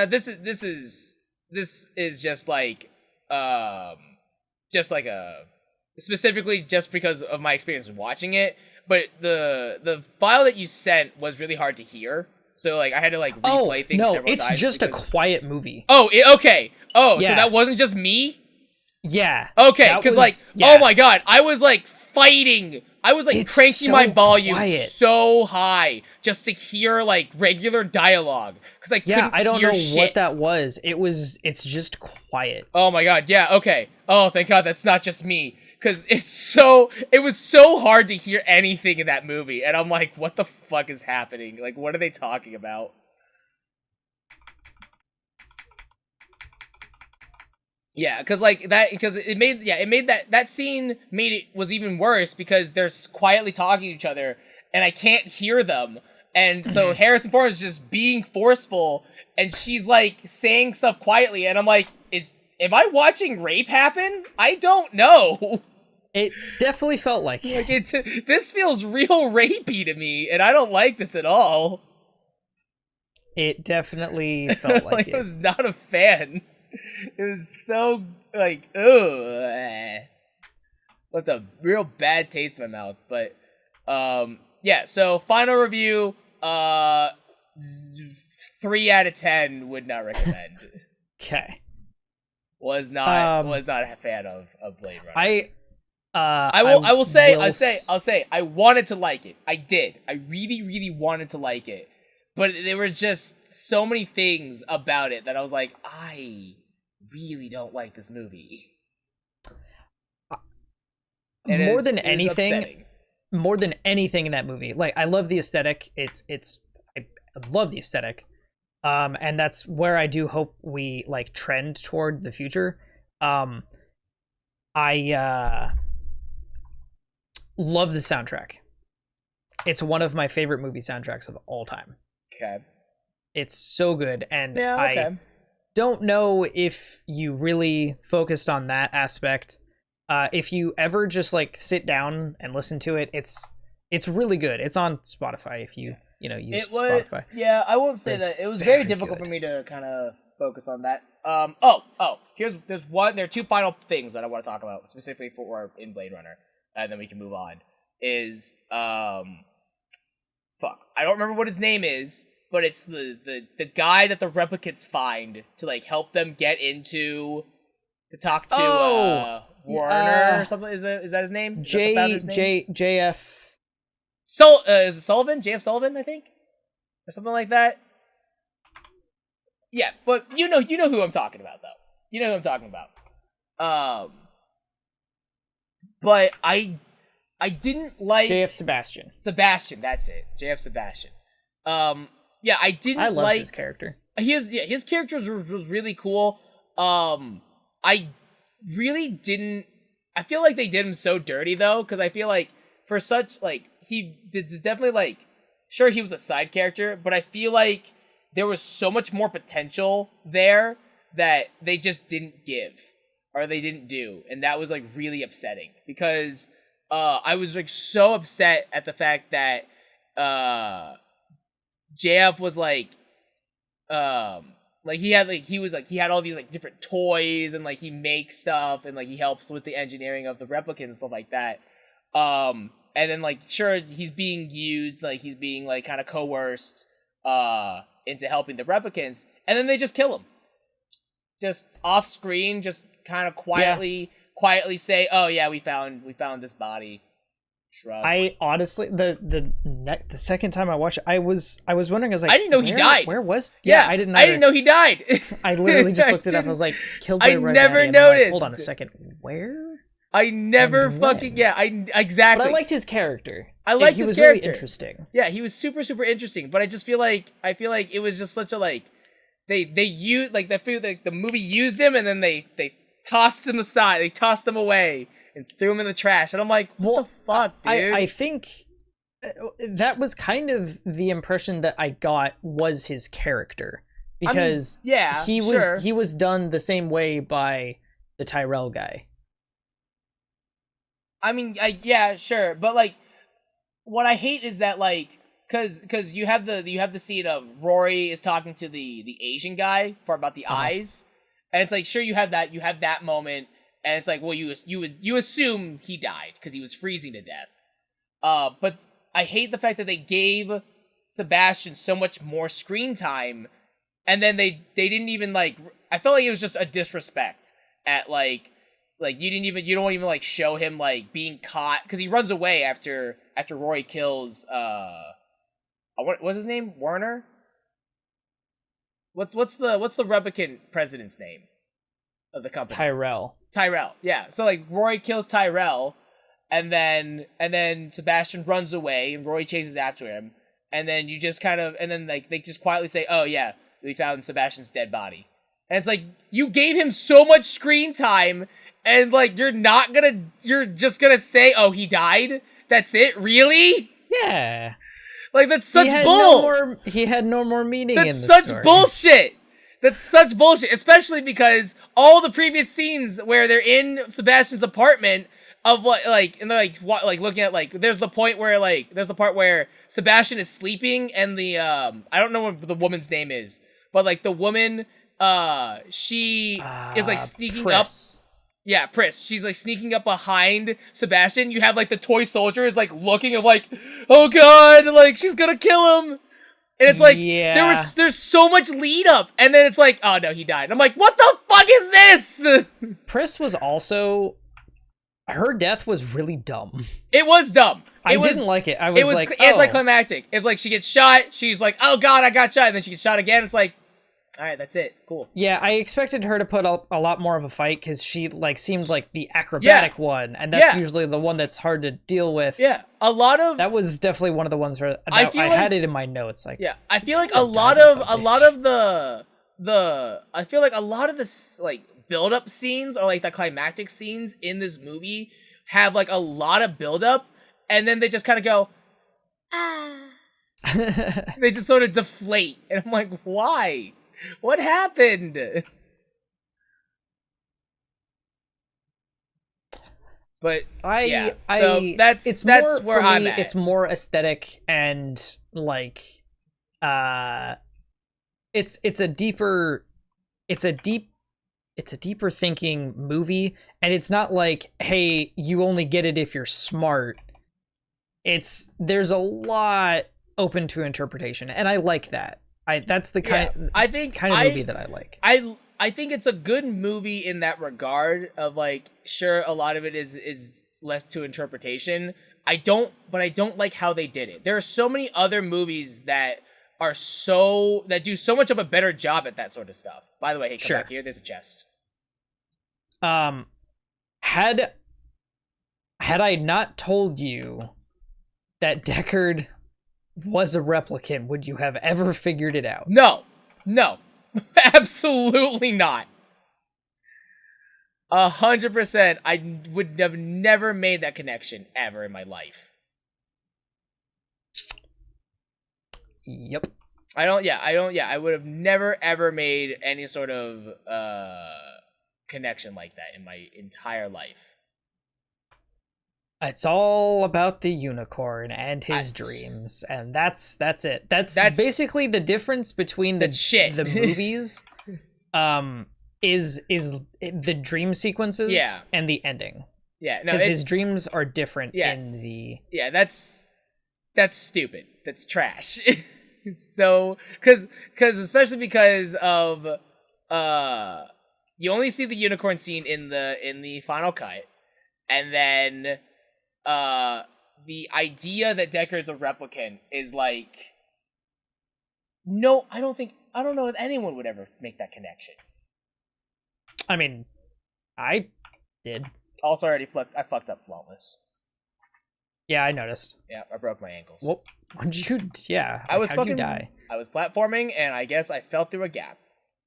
just like specifically just because of my experience watching it, but the file that you sent was really hard to hear, so like I had to like replay things several times. It's just a quiet movie. Okay. So that wasn't just me? Yeah. Okay, because oh my god, I was like fighting. I was like cranking my volume so high just to hear like regular dialogue, because I couldn't I don't hear know shit. what that was. It's just quiet. Oh my god, yeah, okay. Oh, thank god that's not just me. Because it was so hard to hear anything in that movie, and I'm like, what the fuck is happening? Like, what are they talking about? Yeah, because it made that scene was even worse because they're quietly talking to each other, and I can't hear them, and so Harrison Ford is just being forceful, and she's like saying stuff quietly, and I'm like, am I watching rape happen? I don't know. It definitely felt like this feels real rapey to me, and I don't like this at all. It definitely felt like I was not a fan. It was so like, ugh. Left a real bad taste in my mouth. But so final review, 3 out of 10 would not recommend. Okay. was not a fan of Blade Runner. I'll say I wanted to like it. I did. I really, really wanted to like it. But there were just so many things about it that I was like, I really don't like this movie. More than anything in that movie, like, I love the aesthetic. I love the aesthetic. And that's where I do hope we like trend toward the future. I love the soundtrack. It's one of my favorite movie soundtracks of all time. Okay. It's so good, and I don't know if you really focused on that aspect. If you ever just like sit down and listen to it, it's really good. It's on Spotify if you use Spotify. Yeah, I won't say that. It was very difficult for me to kind of focus on that. There are two final things that I want to talk about specifically for in Blade Runner, and then we can move on. I don't remember what his name is, but it's the guy that the replicants find to like help them get into to talk to Warner or something. Is that his name? JF. Is it Sullivan? JF Sullivan, I think, or something like that. Yeah, but you know who I'm talking about, though. You know who I'm talking about. But I didn't like JF Sebastian. Sebastian, that's it. JF Sebastian. I love his character. His character was really cool. I really didn't. I feel like they did him so dirty though, because I feel like for such like it's definitely like sure he was a side character, but I feel like there was so much more potential there that they just didn't give or they didn't do, and that was like really upsetting because I was like so upset at the fact that JF was he had all these like different toys and like he makes stuff and like he helps with the engineering of the replicants and stuff like that. And then like sure he's being used, like he's being like kind of coerced into helping the replicants, and then they just kill him. Just off screen, just kind of quietly say, "Oh yeah, we found this body." Shrug. I honestly the second time I watched it, I was wondering. I was like, I didn't know he died. Where was? Yeah, I didn't. I didn't know he died. I literally just looked it up. I was like, killed by I never noticed. Hold on a second. Where? I never fucking exactly. But I liked his character. He was really interesting. Yeah, he was super super interesting. But I feel like it was just such a like they used like the movie used him and then they tossed him aside. They tossed him away and threw him in the trash. And I'm like, what the fuck, dude? I think that was kind of the impression that I got was his character. Because he was done the same way by the Tyrell guy. I mean, sure. But like what I hate is that like cuz you have the scene of Rory is talking to the Asian guy about the eyes. And it's like, sure, you have that moment, and it's like, well, you assume he died because he was freezing to death. But I hate the fact that they gave Sebastian so much more screen time, and then they didn't even like. I felt like it was just a disrespect at like you don't even like show him like being caught because he runs away after Rory kills what's his name, Werner. What's the replicant president's name of the company? Tyrell. Yeah. So like Rory kills Tyrell, and then Sebastian runs away, and Rory chases after him, and then you just like they just quietly say, "Oh yeah, we found Sebastian's dead body," and it's like you gave him so much screen time, and like you're just gonna say, "Oh, he died." That's it, really? Yeah. Like, that's such bull. He had no more meaning in the story. That's such bullshit. Especially because all the previous scenes where they're in Sebastian's apartment of what, like, and they're like looking at like, there's the part where Sebastian is sleeping and the I don't know what the woman's name is, but like the woman, she is like sneaking Pris. up. Yeah, Pris. She's like sneaking up behind Sebastian. You have like the toy soldier is like looking of like, oh god, like she's gonna kill him. And it's like, there's so much lead up, and then it's like, oh no, he died. And I'm like, what the fuck is this? Pris was also, her death was really dumb. It was dumb. I didn't like it. It was like, anticlimactic. It was like, she gets shot, she's like, oh god, I got shot, and then she gets shot again. It's like, alright, that's it. Cool. Yeah, I expected her to put up a lot more of a fight, because she, like, seemed like the acrobatic one, and that's usually the one that's hard to deal with. Yeah, a lot of... That was definitely one of the ones where I had it in my notes. Like, yeah, I feel like a lot of the like, build-up scenes, or, like, the climactic scenes in this movie have, like, a lot of build-up, and then they just kind of go, ah. They just sort of deflate, and I'm like, why? What happened? But that's where I'm at. It's more aesthetic and like it's a deeper thinking movie, and it's not like, hey, you only get it if you're smart. There's a lot open to interpretation, and I like that. That's the kind of movie that I like. I think it's a good movie in that regard of, like, sure, a lot of it is left to interpretation. I don't like how they did it. There are so many other movies that do so much of a better job at that sort of stuff. By the way, hey, come back here. There's a chest. Had I not told you that Deckard was a replicant, would you have ever figured it out? No, absolutely not. 100%. I would have never made that connection ever in my life. Yep. I would have never ever made any sort of connection like that in my entire life. It's all about the unicorn and his dreams, and that's it. That's basically the difference between the movies. Is the dream sequences and the ending. Yeah, no, because his dreams are different in the... Yeah, that's stupid. That's trash. So, because especially because of you only see the unicorn scene in the final cut, and then the idea that Deckard's a replicant is like, no, I don't know if anyone would ever make that connection. I mean, I did. Also, I fucked up flawless. Yeah, I noticed. Yeah, I broke my ankles. Well, how'd you die? I was platforming, and I guess I fell through a gap.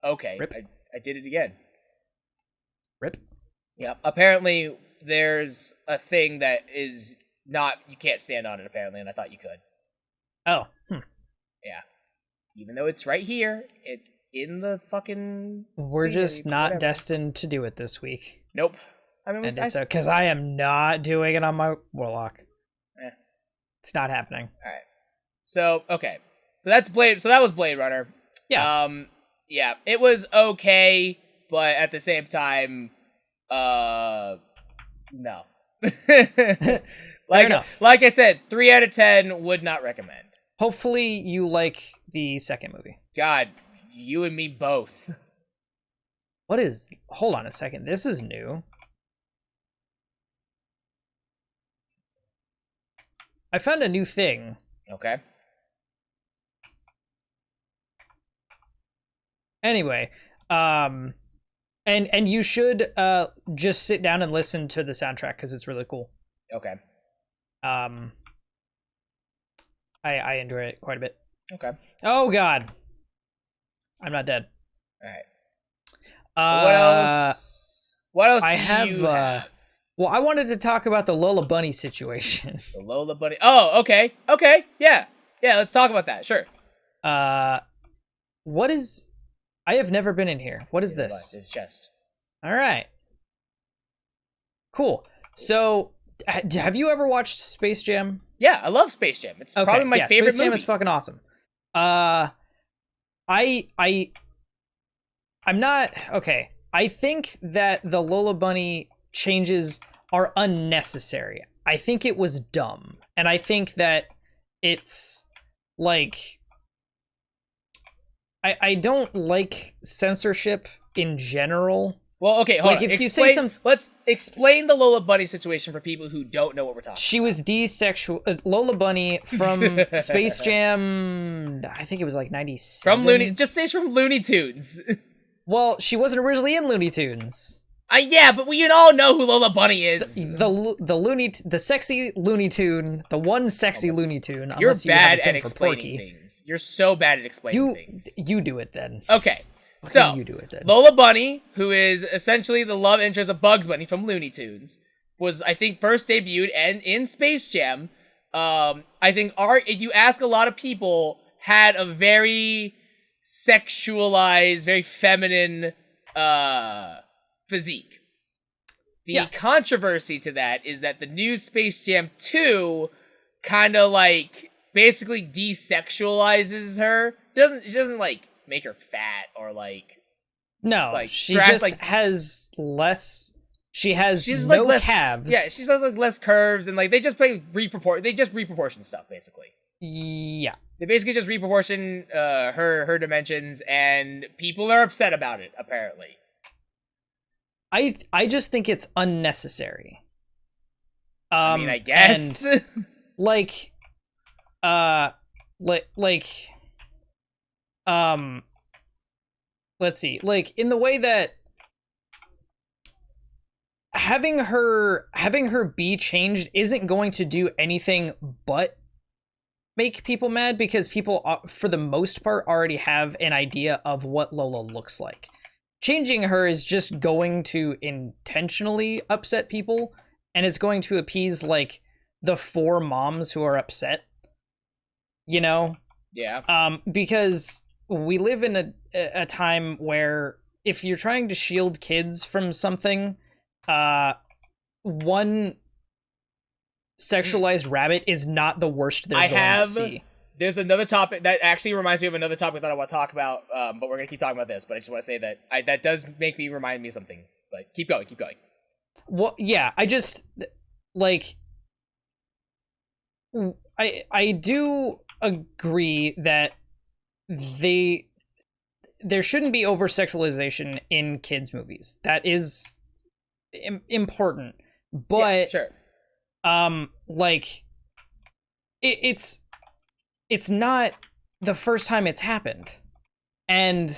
Okay, Rip. I did it again. Rip. Yeah, apparently there's a thing that is not, you can't stand on it, apparently, and I thought you could. Oh. Yeah. Even though it's right here, it's in the fucking... We're just not destined to do it this week. Nope. I mean, and it's because I am not doing it on my Warlock. It's not happening. All right. So, okay. So that was Bladerunner. Yeah. Yeah, it was okay, but at the same time, no. Like I said, 3 out of 10 would not recommend. Hopefully you like the second movie. God, you and me both. Hold on a second. This is new. I found a new thing. Okay. Anyway, and you should just sit down and listen to the soundtrack because it's really cool. Okay. I enjoy it quite a bit. Okay. Oh God, I'm not dead. All right. So what else? What else do you have? Well, I wanted to talk about the Lola Bunny situation. The Lola Bunny. Oh, okay. Okay. Yeah. Yeah, let's talk about that. Sure. What is... I have never been in here. What is this? It's chest. All right. Cool. So, have you ever watched Space Jam? Yeah, I love Space Jam. It's probably my favorite Space Jam is fucking awesome. I'm not... Okay. I think that the Lola Bunny changes are unnecessary. I think it was dumb. And I think that it's like I don't like censorship in general. Well, okay, hold on. If you say let's explain the Lola Bunny situation for people who don't know what we're talking about. She was desexual. Lola Bunny from Space Jam, I think it was like 97. Just say it's from Looney Tunes. Well, she wasn't originally in Looney Tunes. Yeah, but we all know who Lola Bunny is. The sexy Looney Tune, the one sexy Looney Tune. You're bad at explaining things. You're so bad at explaining things. You do it then. Okay. So, you do it then. Lola Bunny, who is essentially the love interest of Bugs Bunny from Looney Tunes, was, I think, first debuted in Space Jam. I think if you ask a lot of people, had a very sexualized, very feminine physique. The controversy to that is that the new Space Jam 2 kind of, like, basically desexualizes her. She doesn't, like, make her fat or like she just has less. She has no less calves. Yeah, she has like less curves and like they just reproportion stuff basically. Yeah, they basically just reproportion her dimensions and people are upset about it apparently. I just think it's unnecessary. I mean, I guess and, let's see, like in the way that having her be changed isn't going to do anything but make people mad, because people for the most part already have an idea of what Lola looks like. Changing her is just going to intentionally upset people, and it's going to appease like the 4 moms who are upset, you know? Yeah. Because we live in a time where if you're trying to shield kids from something, one sexualized rabbit is not the worst they're going to see. There's another topic that actually reminds me of another topic that I want to talk about, but we're going to keep talking about this, but I just want to say that that does remind me of something. But keep going. Well, yeah, I just, like, I do agree that there shouldn't be over-sexualization in kids' movies. That is important. But, yeah, sure. Like, it's not the first time it's happened. And,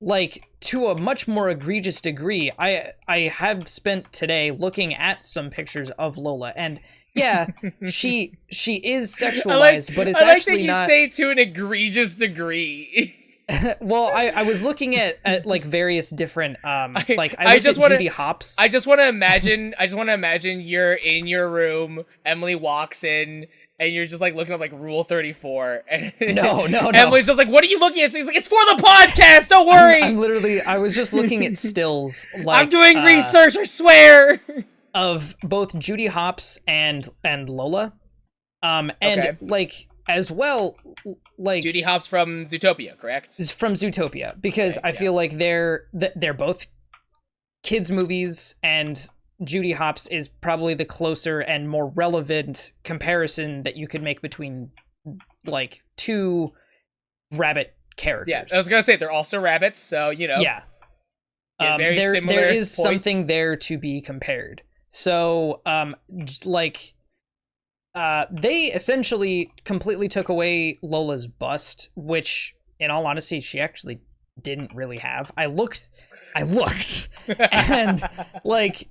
like, to a much more egregious degree, I have spent today looking at some pictures of Lola, and yeah, she is sexualized, but it's actually not. I like that you say to an egregious degree. Well, I was looking at like various different I looked at Judy Hopps. I just want to imagine you're in your room, Emily walks in, and you're just like looking at like Rule 34, and no. Emily's just like, "What are you looking at?" She's like, "It's for the podcast. Don't worry." I was just looking at stills. Like, I'm doing research. I swear. Of both Judy Hopps and Lola, and okay. Like as well, like Judy Hopps from Zootopia, correct? From Zootopia, because okay, I feel like they're both kids movies, and Judy Hopps is probably the closer and more relevant comparison that you could make between like 2 rabbit characters. Yeah, I was gonna say they're also rabbits, so you know. Yeah. Very similar there is points. Something there to be compared. So, they essentially completely took away Lola's bust, which, in all honesty, she actually didn't really have. I looked, and, like,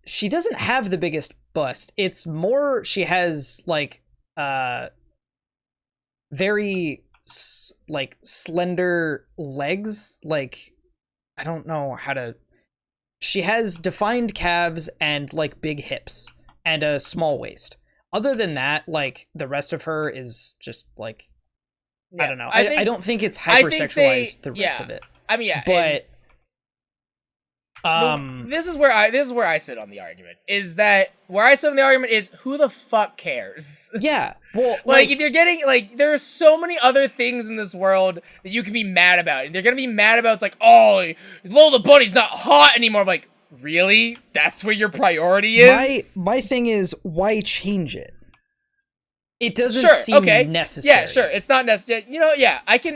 she doesn't have the biggest bust. It's more, she has, like, very, like, slender legs, like, I don't know how to... She has defined calves and, like, big hips and a small waist. Other than that, like, the rest of her is just, like, yeah, I don't know. I don't think it's hypersexualized, the rest of it. I mean, yeah. But... this is where I sit on the argument. Is that where I sit on the argument is who the fuck cares? Yeah. Well, like if you're getting like there are so many other things in this world that you can be mad about, and they're gonna be mad about. It's like, oh, Lola Bunny's not hot anymore. I'm like, really? That's where your priority is? My thing is, why change it? it doesn't seem necessary. Yeah, sure. It's not necessary. You know, yeah, I can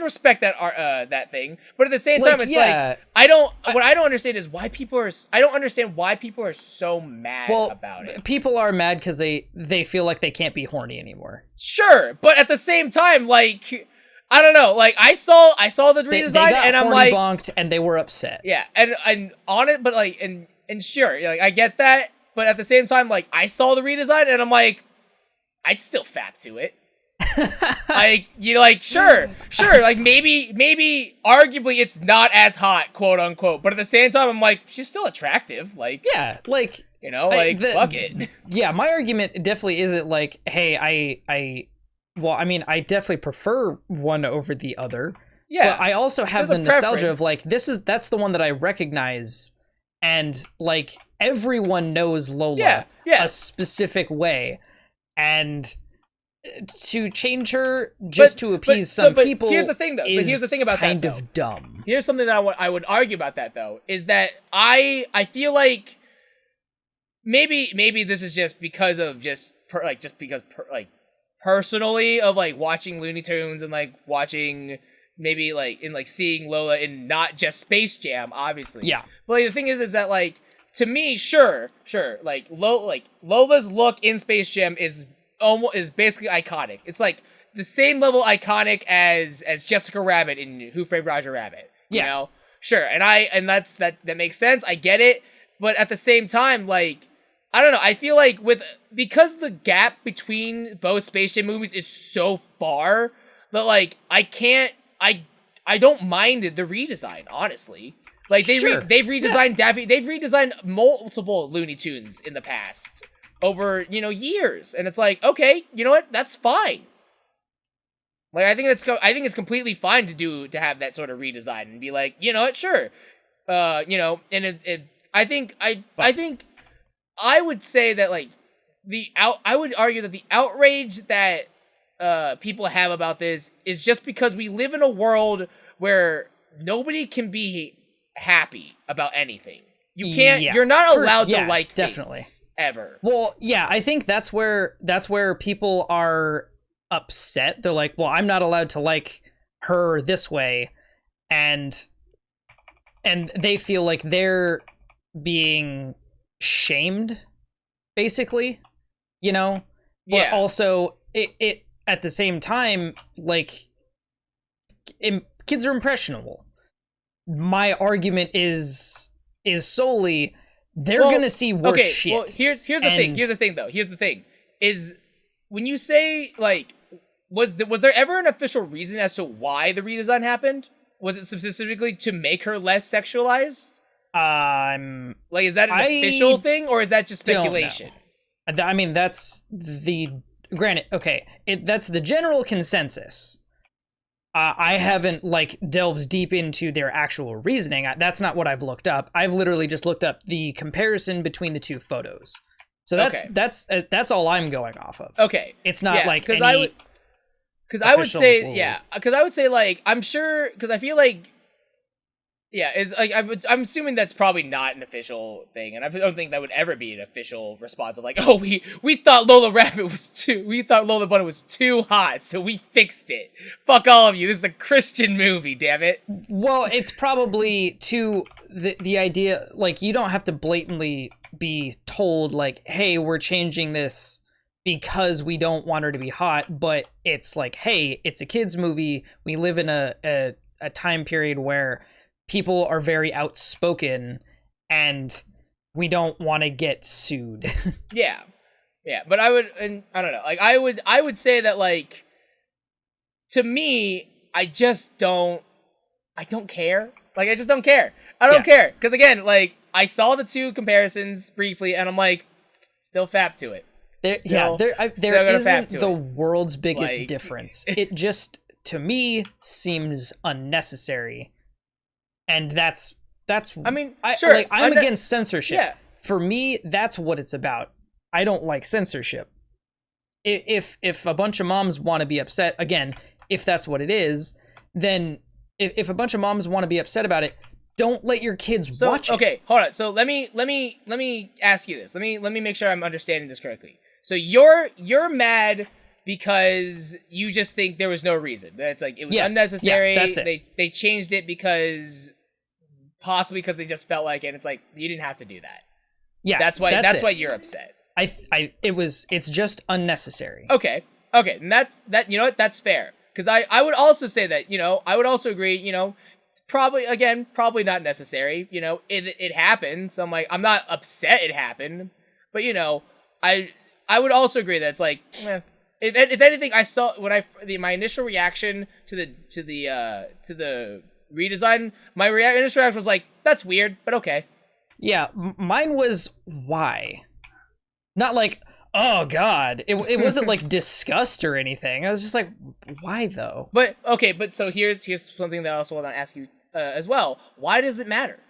respect that thing. But at the same time, it's what I don't understand is why people are. I don't understand why people are so mad about it. People are mad because they feel like they can't be horny anymore. Sure, but at the same time, like, I don't know. Like, I saw the redesign, they got and I'm horny like, bonked, and they were upset. Yeah, and on it, but like, and sure, like, I get that, but at the same time, like, I saw the redesign, and I'm like, I'd still fap to it. Like, you like, sure, like, maybe arguably it's not as hot, quote unquote, but at the same time, I'm like, she's still attractive, like, yeah, like, you know, like, fuck it. Yeah, my argument definitely isn't like, hey, I I definitely prefer one over the other. Yeah, but I also have the nostalgia of like, that's the one that I recognize, and like, everyone knows Lola a specific way. And to change her just to appease some people, here's the thing, though. Here's the thing about kind that, of dumb. Here's something that I would argue about that, though, is that I feel like maybe this is just because of personally of like watching Looney Tunes and like watching maybe like in like seeing Lola in not just Space Jam, obviously. Yeah. But like, the thing is that like, to me, sure, like Lola's look in Space Jam is basically iconic. It's like the same level iconic as Jessica Rabbit in Who Framed Roger Rabbit. You know, sure, and that makes sense. I get it, but at the same time, like, I don't know. I feel like because the gap between both Space Jam movies is so far that like I don't mind the redesign, honestly. Like, they've redesigned Daffy. They've redesigned multiple Looney Tunes in the past over, you know, years, and it's like, okay, you know what? That's fine. Like, I think it's completely fine to have that sort of redesign and be like, you know what? Sure, you know, and I think I would say that like I would argue that the outrage that people have about this is just because we live in a world where nobody can be happy about anything. You can't. You're not allowed to like things ever. Well, yeah, I think that's where people are upset. They're like, well, I'm not allowed to like her this way, and they feel like they're being shamed, basically. You know. But also, it at the same time, like, kids are impressionable. My argument is solely they're gonna see worse shit. Well, here's the thing. Here's the thing is, when you say like, was there ever an official reason as to why the redesign happened? Was it specifically to make her less sexualized? Like, is that an official thing, or is that just speculation? I mean, that's that's the general consensus. I haven't like delved deep into their actual reasoning. That's not what I've looked up. I've literally just looked up the comparison between the two photos. So that's all I'm going off of. Okay, it's not like because I would say like, I'm sure, because I feel like, yeah, it's like, I'm assuming that's probably not an official thing, and I don't think that would ever be an official response of like, oh, we thought Lola Bunny was too hot, so we fixed it. Fuck all of you. This is a Christian movie, damn it. Well, it's probably to the idea, like, you don't have to blatantly be told like, hey, we're changing this because we don't want her to be hot, but it's like, hey, it's a kids movie. We live in a time period where people are very outspoken, and we don't want to get sued. Yeah, but I don't know. Like, I would say that, like, to me, I don't care. Like, I just don't care. I don't care, because again, like, I saw the two comparisons briefly, and I'm like, still fap to it. There isn't the world's biggest difference. It just, to me, seems unnecessary. And that's. I mean, I'm against censorship. Yeah. For me, that's what it's about. I don't like censorship. If a bunch of moms want to be upset, again, if that's what it is, then if a bunch of moms want to be upset about it, don't let your kids watch it. Okay, hold on. So let me ask you this. Let me make sure I'm understanding this correctly. So you're mad because you just think there was no reason. That's like it was unnecessary. Yeah, that's it. They changed it possibly because they just felt like it. It's like you didn't have to do that. Yeah, that's why you're upset. It's just unnecessary. Okay, and that's you know what, that's fair. Because I would also say that, you know, I would also agree, you know, probably not necessary. You know, it happened. So I'm like, I'm not upset it happened, but you know, I would also agree that it's like, if anything, I saw when my initial reaction to the redesign, my initial reaction was like, that's weird, but okay. Yeah, mine was why, not like, oh god. It wasn't like disgust or anything. I was just like, why though? But okay, so here's something that I also want to ask you as well. Why does it matter?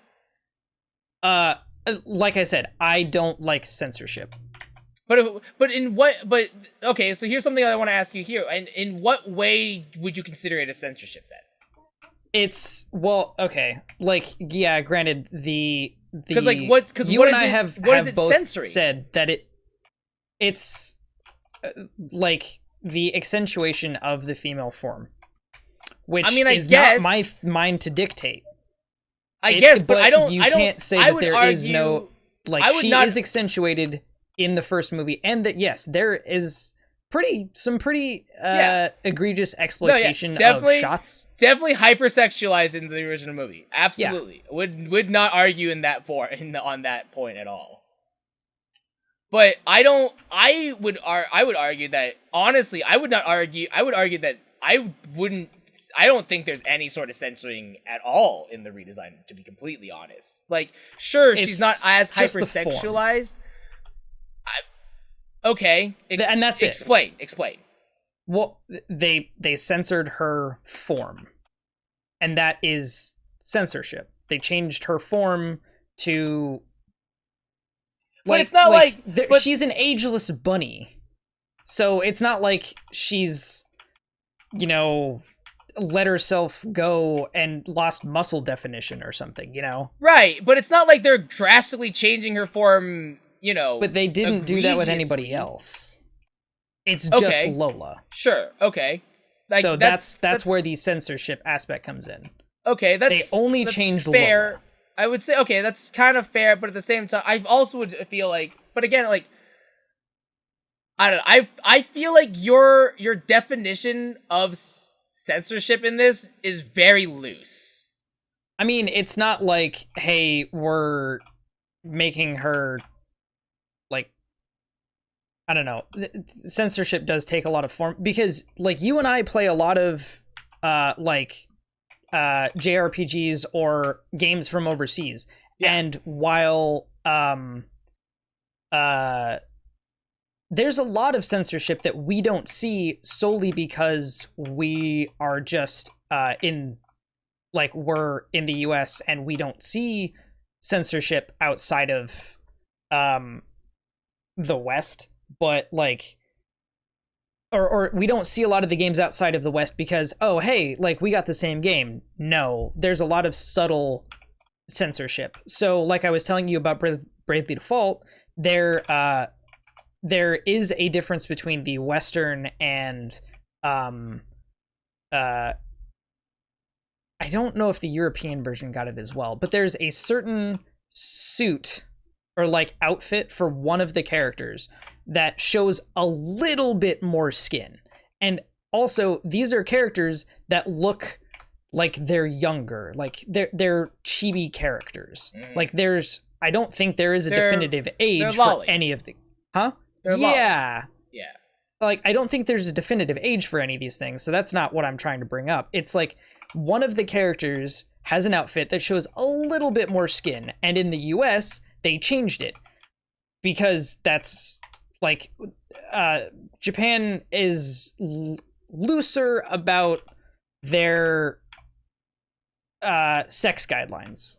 Like I said, I don't like censorship. But in what? But okay, so here's something I want to ask you here. And in what way would you consider it a censorship then? It's okay. Like, yeah, granted, because you and I have both censoring? Said that it's like the accentuation of the female form, which is not mine to dictate. I guess, but you can't say that there is no, like, she is accentuated in the first movie, and that yes, there is some pretty egregious exploitation of shots. Definitely hypersexualized in the original movie. Absolutely, would not argue on that point at all. But I would argue that, honestly, I would argue that I don't think there's any sort of censoring at all in the redesign, to be completely honest. Like, sure, she's not as hypersexualized. Okay. And that's Explain. Well, they censored her form. And that is censorship. They changed her form to... But it's not like she's an ageless bunny. So it's not like she's, you know, let herself go and lost muscle definition or something, you know? Right, but it's not like they're drastically changing her form, you know. But they didn't do that with anybody else. It's just Lola. Sure, okay. Like, so that's where the censorship aspect comes in. Okay, they only changed fair. Lola. I would say, okay, that's kind of fair, but at the same time, I also would feel like, but again, like, I don't know, I feel like your definition of censorship in this is very loose. I mean, it's not like, hey, we're making her, like, I don't know, censorship does take a lot of form, because, like, you and I play a lot of, JRPGs or games from overseas. Yeah. And while there's a lot of censorship that we don't see solely because we are just we're in the US and we don't see censorship outside of the West, but like or we don't see a lot of the games outside of the West because, oh, hey, like, we got the same game. No, there's a lot of subtle censorship. So, like I was telling you about Bravely Default, there is a difference between the Western and, I don't know if the European version got it as well, but there's a certain suit or, like, outfit for one of the characters that shows a little bit more skin. And also, these are characters that look like they're younger, like they're chibi characters. Like, I don't think there is a definitive age for any of the... Huh? Yeah. Yeah. Like, I don't think there's a definitive age for any of these things, so that's not what I'm trying to bring up. It's like, one of the characters has an outfit that shows a little bit more skin, and in the US, they changed it. Because that's... like, Japan is looser about their sex guidelines,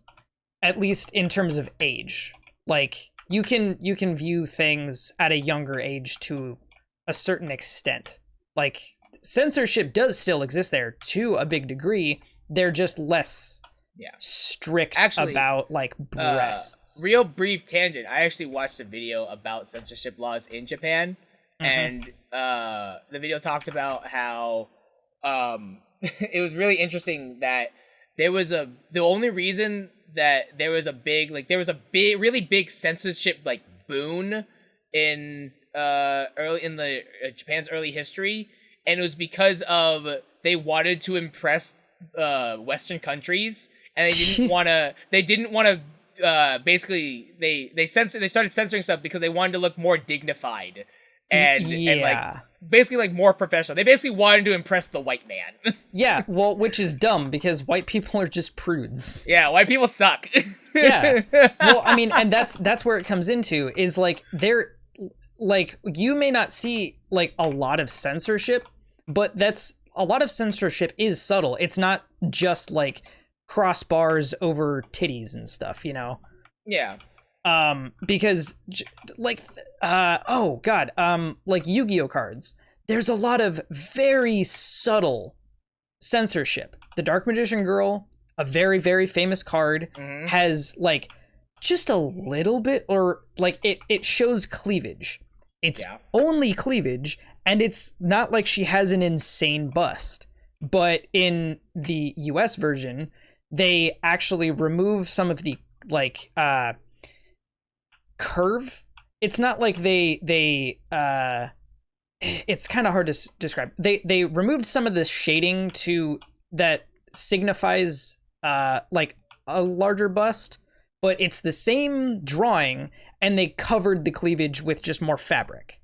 at least in terms of age. Like, you can view things at a younger age to a certain extent. Like, censorship does still exist there to a big degree. They're just less strict about like breasts. Real brief tangent. I actually watched a video about censorship laws in Japan, and the video talked about how it was really interesting that the only reason that there was a really big censorship like boon in Japan's early history, and it was because of they wanted to impress Western countries, and they didn't want to basically they started censoring stuff because they wanted to look more dignified and like basically like more professional. They basically wanted to impress the white man. Yeah, well, which is dumb because white people are just prudes. Yeah, white people suck. Yeah. Well, I mean, and that's where it comes into is like they're like you may not see like a lot of censorship, but a lot of censorship is subtle. It's not just like crossbars over titties and stuff, you know? Yeah. Because like like Yu-Gi-Oh cards, there's a lot of very subtle censorship. The Dark Magician Girl, a very, very famous card, has like just a little bit, or like it shows cleavage. It's only cleavage, and it's not like she has an insane bust. But in the US version, they actually remove some of the like curve. It's not like they it's kind of hard to describe. They removed some of the shading that signifies like a larger bust, but it's the same drawing, and they covered the cleavage with just more fabric.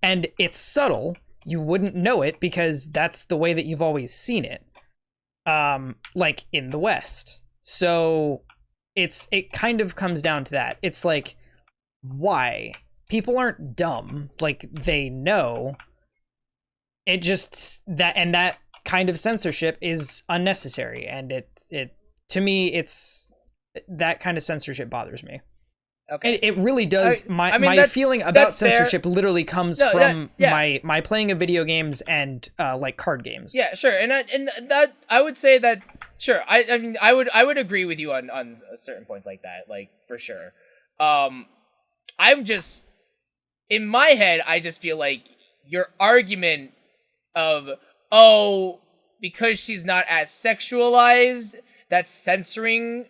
And it's subtle. You wouldn't know it because that's the way that you've always seen it, like in the West. So it kind of comes down to that. It's like, why? People aren't dumb. Like, they know. It just that kind of censorship is unnecessary, and it to me, it's that kind of censorship bothers me. Okay, it really does. My feeling about censorship literally comes from my playing of video games and like card games. Yeah, sure, and that I would say that sure. I mean I would agree with you on certain points like that, like for sure. I'm just in my head. I just feel like your argument of because she's not as sexualized, that's censoring.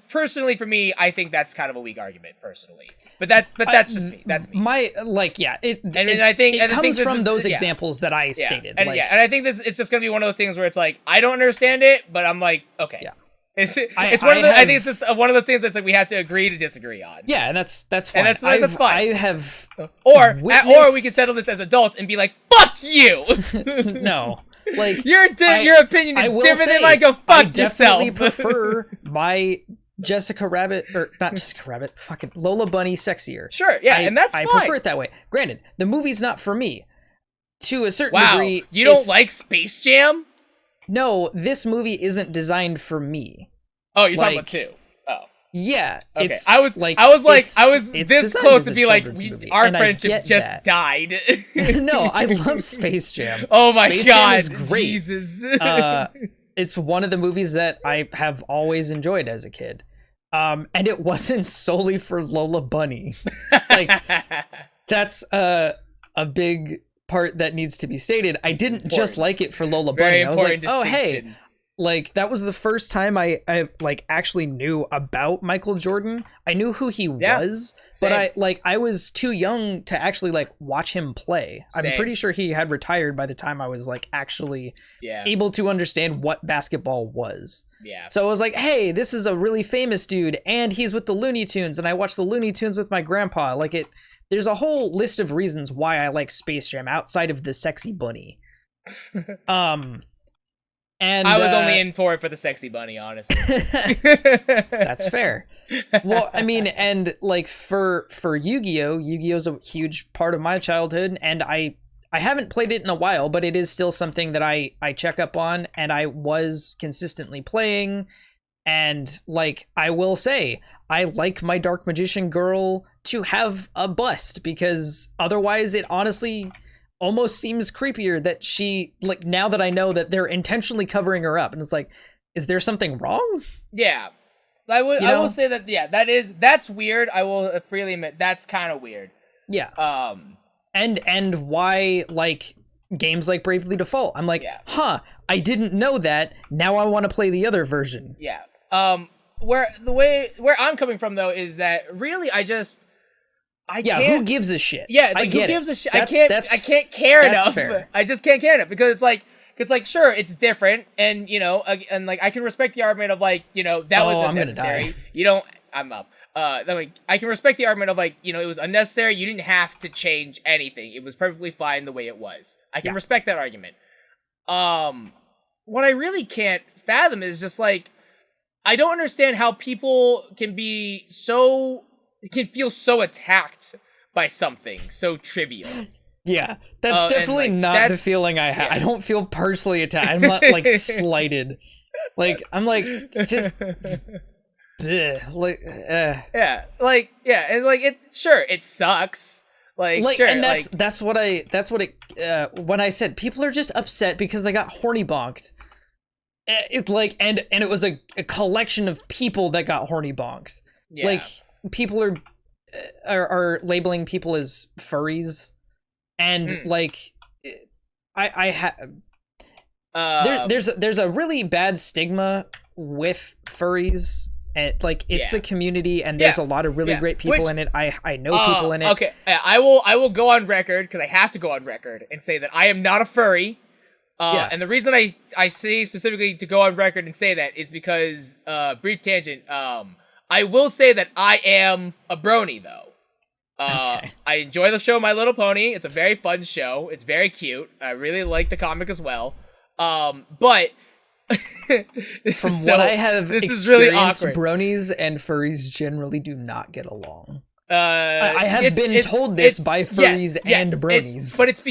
For me, I think that's kind of a weak argument, personally. But that's just me. That's me. My like, yeah. I think it comes from those examples that I stated. And and I think it's just gonna be one of those things where it's like I don't understand it, but I'm like, okay. Yeah. I think it's just one of those things that's like we have to agree to disagree on. Yeah, and that's fine. And that's fine. I have or we can settle this as adults and be like, fuck you. No. Like your opinion is different than like a fuck yourself. I definitely prefer my Jessica Rabbit, or not Jessica Rabbit, fucking Lola Bunny sexier. Sure, yeah, and that's fine. I prefer it that way. Granted, the movie's not for me. To a certain degree, you don't like Space Jam? No, this movie isn't designed for me. Oh, you're talking about two. Oh. Yeah. Okay. I was this close to be like, our friendship just died. No, I love Space Jam. Oh my Space God. Jam is great. Jesus. It's one of the movies that I have always enjoyed as a kid. And it wasn't solely for Lola Bunny. Like, that's a big part that needs to be stated. I didn't just like it for Lola Bunny. I was like, oh, hey. Like, that was the first time I like actually knew about Michael Jordan. I knew who he was, but I was too young to actually like watch him play. I'm pretty sure he had retired by the time I was like actually able to understand what basketball was. Yeah. So I was like, hey, this is a really famous dude, and he's with the Looney Tunes, and I watched the Looney Tunes with my grandpa. Like, there's a whole list of reasons why I like Space Jam outside of the sexy bunny. And I was only in for it for the sexy bunny, honestly. That's fair. Well, I mean, and like for Yu-Gi-Oh's a huge part of my childhood, and I haven't played it in a while, but it is still something that I check up on, and I was consistently playing. And like, I will say, I like my Dark Magician Girl to have a bust, because otherwise it honestly almost seems creepier that she, like, now that I know that they're intentionally covering her up, and it's like, is there something wrong? Yeah. I will say that, yeah, that's weird. I will freely admit that's kind of weird. Yeah. And why, like, games like Bravely Default? I'm like, I didn't know that. Now I want to play the other version. Yeah. Where I'm coming from, though, is that really I can't, who gives a shit? Yeah, it's like, who gives a shit? I can't care enough. Fair. I just can't care enough, because it's like, sure, it's different, and, you know, and, like, I can respect the argument of, like, you know, that was unnecessary. You don't, I'm up. Like, I can respect the argument of, like, you know, it was unnecessary. You didn't have to change anything. It was perfectly fine the way it was. I can respect that argument. What I really can't fathom is just, like, I don't understand how people can feel so attacked by something so trivial. Yeah, that's definitely not the feeling I have. Yeah. I don't feel personally attacked. I'm not, like, slighted. Like, I'm like, just... Yeah, and like it sucks. Like sure, and that's what when I said people are just upset because they got horny bonked. It's like, and it was a collection of people that got horny bonked. Yeah. Like, people are labeling people as furries, and like, there's a really bad stigma with furries. And like, it's a community, and there's a lot of really great people in it. I know people in it. Okay, I will go on record, because I have to go on record and say that I am not a furry. And the reason I say specifically to go on record and say that is because, brief tangent, I will say that I am a brony, though. I enjoy the show My Little Pony. It's a very fun show. It's very cute. I really like the comic as well. But from what I have experienced, really bronies and furries generally do not get along. I have been told this by furries and bronies. But it's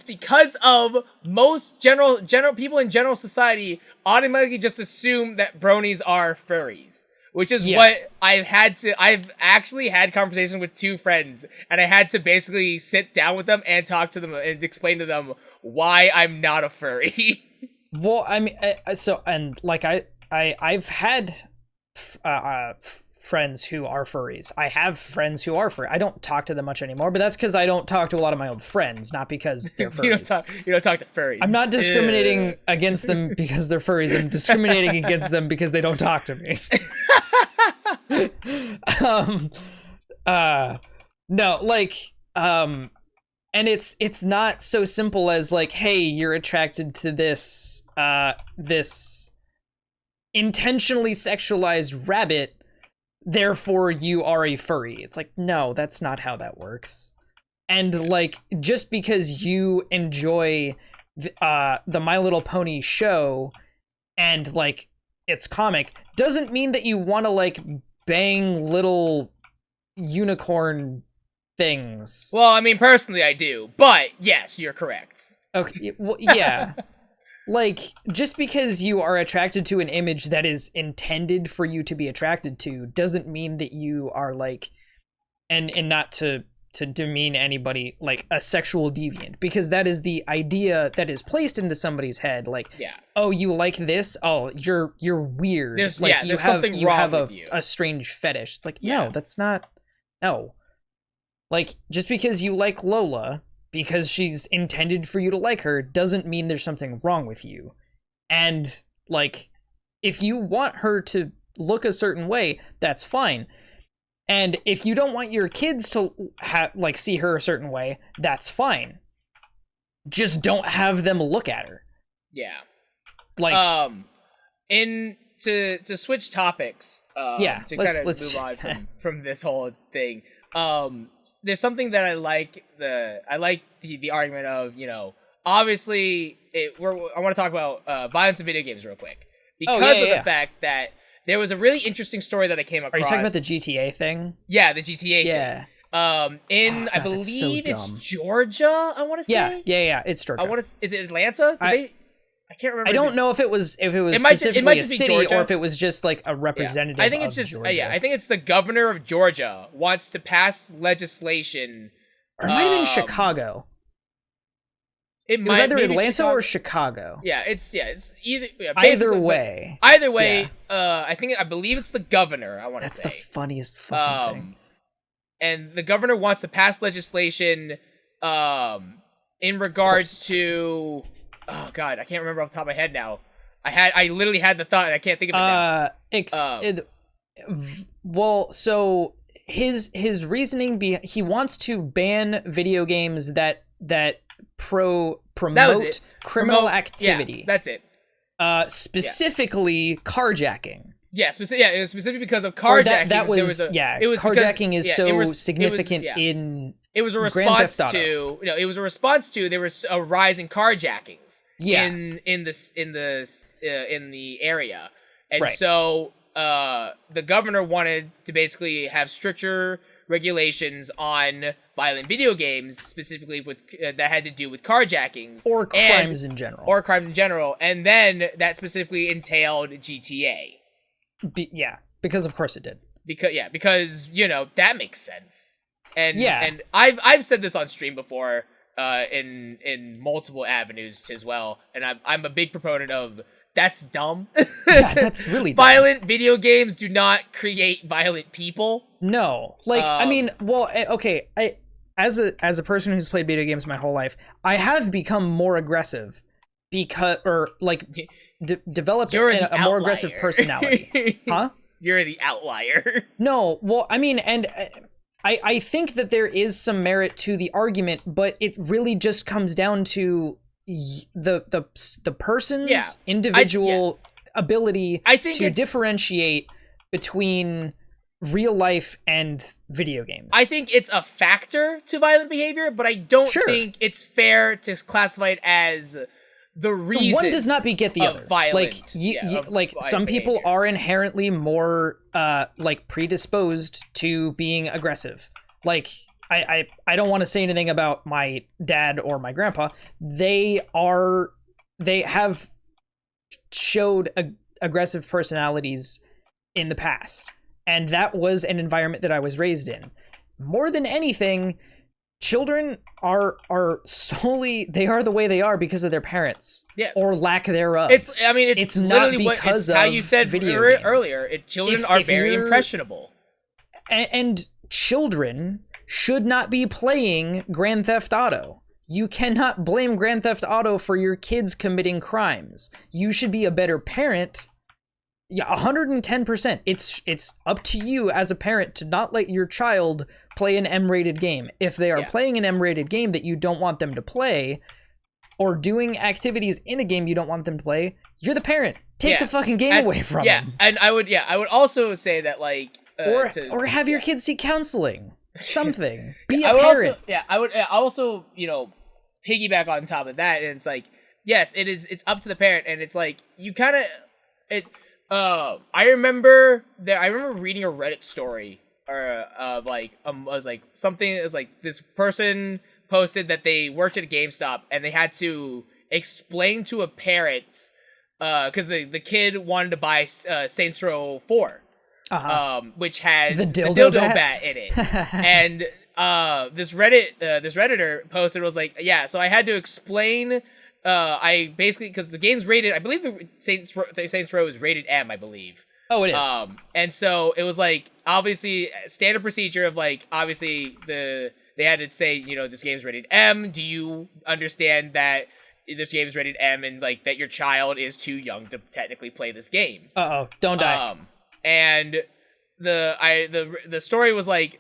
because of most general people in general society automatically just assume that bronies are furries. Which is what I've actually had conversations with two friends, and I had to basically sit down with them and talk to them and explain to them why I'm not a furry. Well, I mean, I've had friends who are furries. I have friends who are furry. I don't talk to them much anymore, but that's because I don't talk to a lot of my old friends, not because they're furries. you don't talk to furries. I'm not discriminating against them because they're furries. I'm discriminating against them because they don't talk to me. No, like, and it's not so simple as like, hey, you're attracted to this intentionally sexualized rabbit, therefore you are a furry. It's like, no, that's not how that works. And like, just because you enjoy the My Little Pony show and like its comic doesn't mean that you want to like bang little unicorn things. Well, I mean, personally I do, but yes, you're correct. Okay, well, yeah. Like, just because you are attracted to an image that is intended for you to be attracted to doesn't mean that you are like, and not to demean anybody, like a sexual deviant, because that is the idea that is placed into somebody's head. Like, oh, you like this? Oh, you're weird. There's there's something wrong with you. A strange fetish. It's like, no, that's not. No. Like, just because you like Lola, because she's intended for you to like her, doesn't mean there's something wrong with you. And, like, if you want her to look a certain way, that's fine. And if you don't want your kids to, see her a certain way, that's fine. Just don't have them look at her. Yeah. Like, to switch topics, to kind of move on from this whole thing, there's something that I like the argument of, you know, obviously I want to talk about violence in video games real quick, because of the fact that there was a really interesting story that I came across. Are you talking about the GTA thing? Yeah, the GTA thing. I believe it's Georgia, I want to say. Yeah, it's Georgia. Is it Atlanta? I can't remember. I don't know if it was specifically a city or if it was just like a representative. I think it's just Georgia. I think it's the governor of Georgia wants to pass legislation. Or it might have been Chicago. It was either Atlanta or Chicago. Yeah, it's either. Yeah, either way. Either way. Yeah. I believe it's the governor. I want to say that's the funniest fucking thing. And the governor wants to pass legislation, in regards to. Oh God, I can't remember off the top of my head now. I literally had the thought and I can't think of it now. Well, so his reasoning he wants to ban video games that promote criminal activity. Yeah, that's it. Specifically carjacking. Yeah, it was specifically because of carjacking. Carjacking is so significant in. It was a response to there was a rise in carjackings in the area, and so the governor wanted to basically have stricter regulations on violent video games, specifically with that had to do with carjackings or crimes in general, and then that specifically entailed GTA. Because of course it did. Because that makes sense. And I've said this on stream before, in multiple avenues as well, and I'm a big proponent of that's dumb. Yeah, that's really dumb. Violent video games do not create violent people. No, okay. As a person who's played video games my whole life, I have become more aggressive developed a more aggressive personality. Huh? You're the outlier. No, well, I mean, and I think that there is some merit to the argument, but it really just comes down to the person's individual ability to differentiate between real life and video games. I think it's a factor to violent behavior, but I don't think it's fair to classify it as the reason. One does not beget the other. Some people are inherently more predisposed to being aggressive. Like I don't want to say anything about my dad or my grandpa. They have showed aggressive personalities in the past, and that was an environment that I was raised in. More than anything, children are solely the way they are because of their parents, or lack thereof. It's not because of how you said earlier. Children are very impressionable, and children should not be playing Grand Theft Auto. You cannot blame Grand Theft Auto for your kids committing crimes. You should be a better parent. Yeah, 110%. It's up to you as a parent to not let your child play an M-rated game. If they are playing an M-rated game that you don't want them to play, or doing activities in a game you don't want them to play, you're the parent. Take the fucking game away from them. And I would also say that or have your kids seek counseling. Something. Be a parent. I would also piggyback on top of that, and it's like, yes, it's up to the parent, and it's like you kind of I remember reading a Reddit story this person posted that they worked at a GameStop and they had to explain to a parent because the kid wanted to buy Saints Row 4, which has the dildo bat in it, and this Redditor posted was like, so I had to explain. I basically, because the game's rated, I believe the Saints Row is rated M, I believe. Oh, it is. And so it was like, obviously, standard procedure of obviously they had to say, this game's rated M. Do you understand that this game is rated M and that your child is too young to technically play this game? Don't die. And the story was the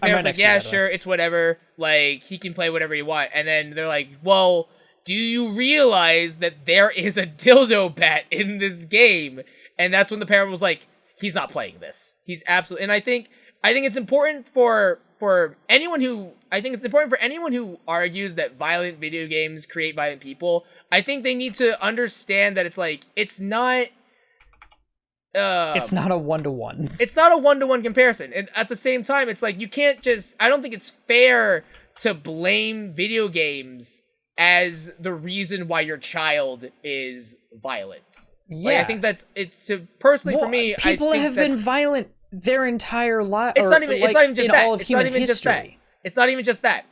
parents right sure, it's whatever. He can play whatever he wants. And then they're like, well, do you realize that there is a dildo bat in this game? And that's when the parent was like, he's not playing this. He's absolutely. And I think it's important for anyone who argues that violent video games create violent people. I think they need to understand that it's not a one-to-one. It's not a one-to-one comparison. And at the same time, it's you can't just. I don't think it's fair to blame video games as the reason why your child is violent. Yeah, I think that's personally for me. People have been violent their entire life. It's not even just that. It's not even just that. It's not even just that.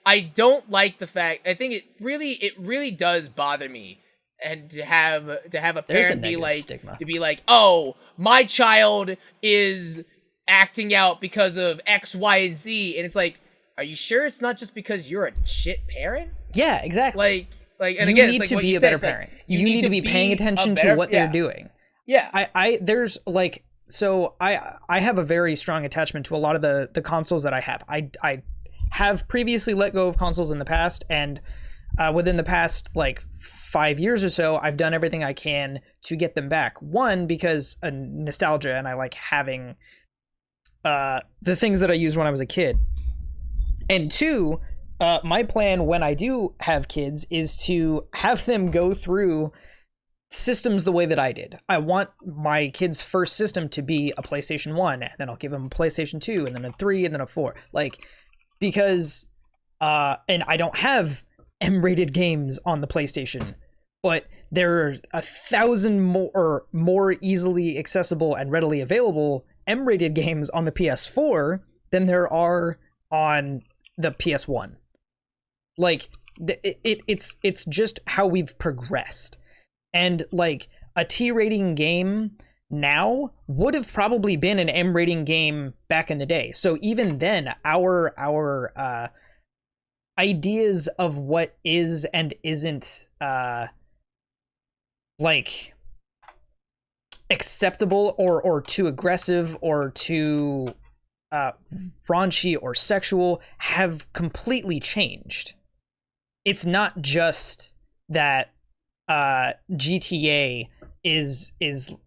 I don't like the fact. I think it really does bother me, and to have a parent be like stigma. To be like, oh, my child is acting out because of X, Y, and Z, and it's like, are you sure it's not just because you're a shit parent? Yeah, exactly. Like, and you again, need it's like to be a better parent. You need to be paying attention to what they're doing. Yeah. There's like, so I have a very strong attachment to a lot of the consoles that I have. I have previously let go of consoles in the past, and within the past like 5 years or so, I've done everything I can to get them back. One, because of nostalgia, and I like having the things that I used when I was a kid. And two, my plan when I do have kids is to have them go through systems the way that I did. I want my kids' first system to be a PlayStation 1, and then I'll give them a PlayStation 2, and then a 3, and then a 4. Like, because, and I don't have M-rated games on the PlayStation, but there are 1,000 more easily accessible and readily available M-rated games on the PS4 than there are on the PS1. Like, it's just how we've progressed. And like a T rating game now would have probably been an M rating game back in the day. So even then, our ideas of what is and isn't like acceptable or too aggressive or too raunchy or sexual have completely changed. It's not just that GTA is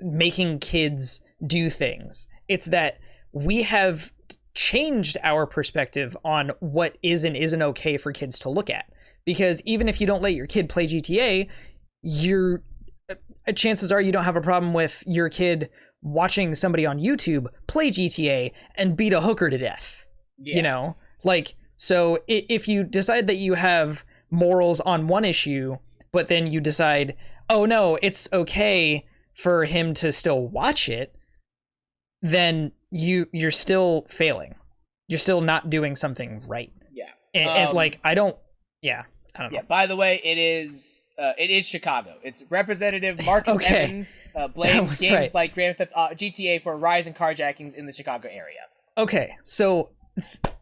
making kids do things. It's that we have changed our perspective on what is and isn't okay for kids to look at. Because even if you don't let your kid play GTA, chances are you don't have a problem with your kid watching somebody on YouTube play GTA and beat a hooker to death. Yeah. You know? Like, so if you decide that you have morals on one issue, but then you decide, oh no, it's okay for him to still watch it, then you're still failing. You're still not doing something right. Yeah. And like, I don't know. Yeah, by the way, it is Chicago. It's Representative Marcus Evans blamed games like Grand Theft GTA for a rise in carjackings in the Chicago area. Okay, so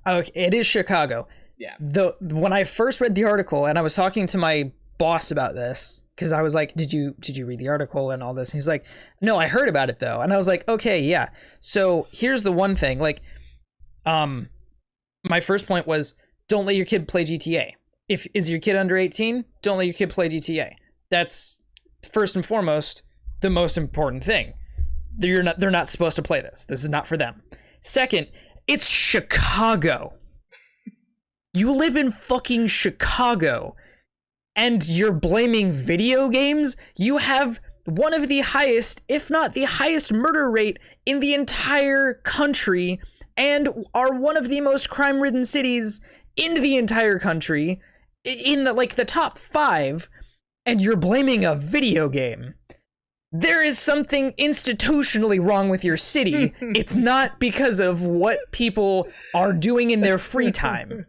it is Chicago. Yeah. When I first read the article, and I was talking to my boss about this, because I was like, did you read the article and all this? And he's like, no, I heard about it though. And I was like, okay, yeah. So here's the one thing, like, my first point was, don't let your kid play GTA. Is your kid under 18? Don't let your kid play GTA. That's first and foremost the most important thing. They're not supposed to play this. This is not for them. Second, it's Chicago. You live in fucking Chicago, and you're blaming video games? You have one of the highest, if not the highest, murder rate in the entire country, and are one of the most crime-ridden cities in the entire country, in the top 5, and you're blaming a video game. There is something institutionally wrong with your city. It's not because of what people are doing in their free time.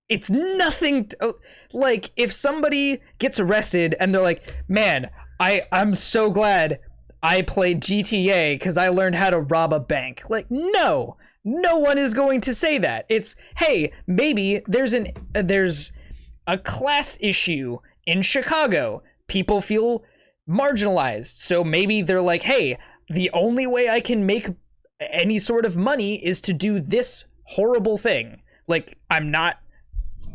It's nothing like, if somebody gets arrested and they're like, man, I'm so glad I played GTA because I learned how to rob a bank. Like, no one is going to say that. It's, hey, maybe there's a class issue in Chicago. People feel marginalized. So maybe they're like, hey, the only way I can make any sort of money is to do this horrible thing. Like, I'm not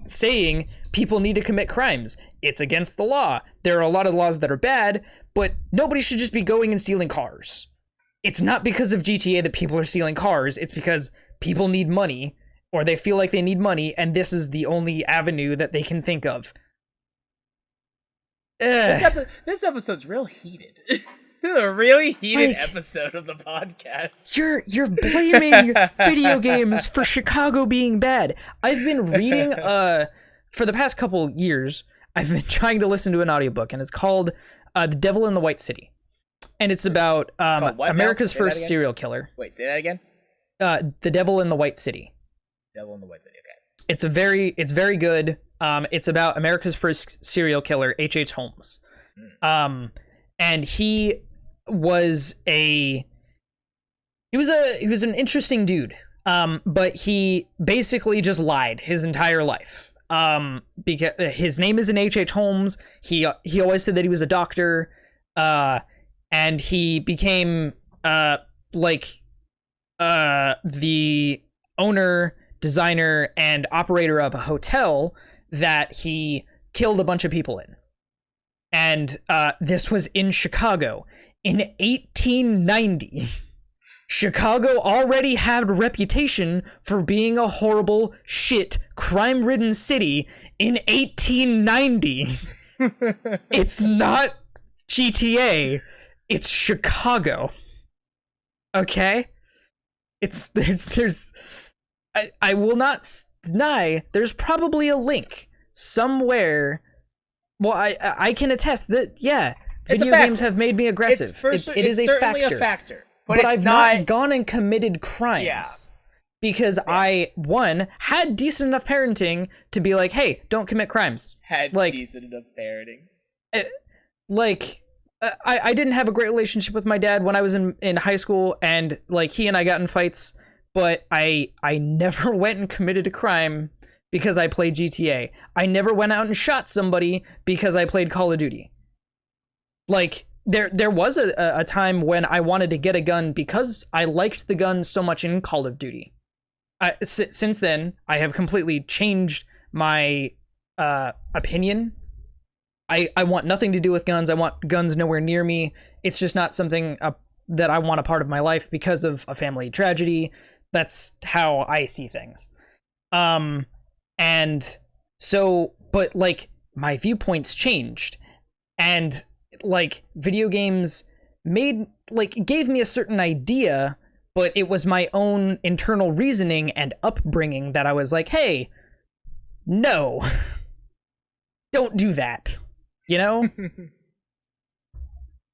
saying people need to commit crimes. It's against the law. There are a lot of laws that are bad, but nobody should just be going and stealing cars. It's not because of GTA that people are stealing cars. It's because people need money, or they feel like they need money, and this is the only avenue that they can think of. This episode's real heated. A really heated episode of the podcast. You're blaming video games for Chicago being bad. I've been reading for the past couple years, I've been trying to listen to an audiobook, and it's called The Devil in the White City. And it's about America's first serial killer. Wait, say that again? The Devil in the White City. Devil in the White City. Okay. It's very good. It's about America's first serial killer, H.H. Holmes. And he was an interesting dude. But he basically just lied his entire life. Because his name isn't H.H. Holmes. He always said that he was a doctor. And he became the owner, designer, and operator of a hotel that he killed a bunch of people in. And this was in Chicago in 1890. Chicago already had a reputation for being a horrible, shit, crime-ridden city in 1890. It's not GTA, it's Chicago. Okay? I will not deny there's probably a link somewhere. Well, I can attest that, yeah, video games have made me aggressive. It is certainly a factor. But I've not gone and committed crimes because I, one, had decent enough parenting to be like, hey, don't commit crimes. Decent enough parenting. I didn't have a great relationship with my dad when I was in high school, and he and I got in fights, but I never went and committed a crime because I played GTA. I never went out and shot somebody because I played Call of Duty. There was a time when I wanted to get a gun because I liked the gun so much in Call of Duty. Since then, I have completely changed my opinion. I want nothing to do with guns. I want guns nowhere near me. It's just not something that I want a part of my life because of a family tragedy. That's how I see things. And so, but my viewpoints changed, and video games gave me a certain idea, but it was my own internal reasoning and upbringing that I was like, hey, no, don't do that, you know?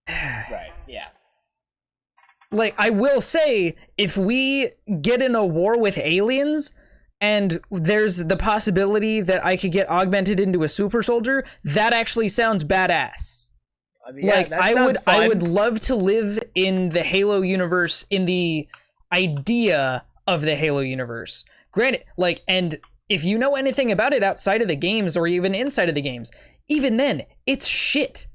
Right, yeah. I will say, if we get in a war with aliens and there's the possibility that I could get augmented into a super soldier, that actually sounds badass. I mean, I would love to live in the Halo universe, in the idea of the Halo universe. Granted, and if you know anything about it outside of the games or even inside of the games, even then, it's shit.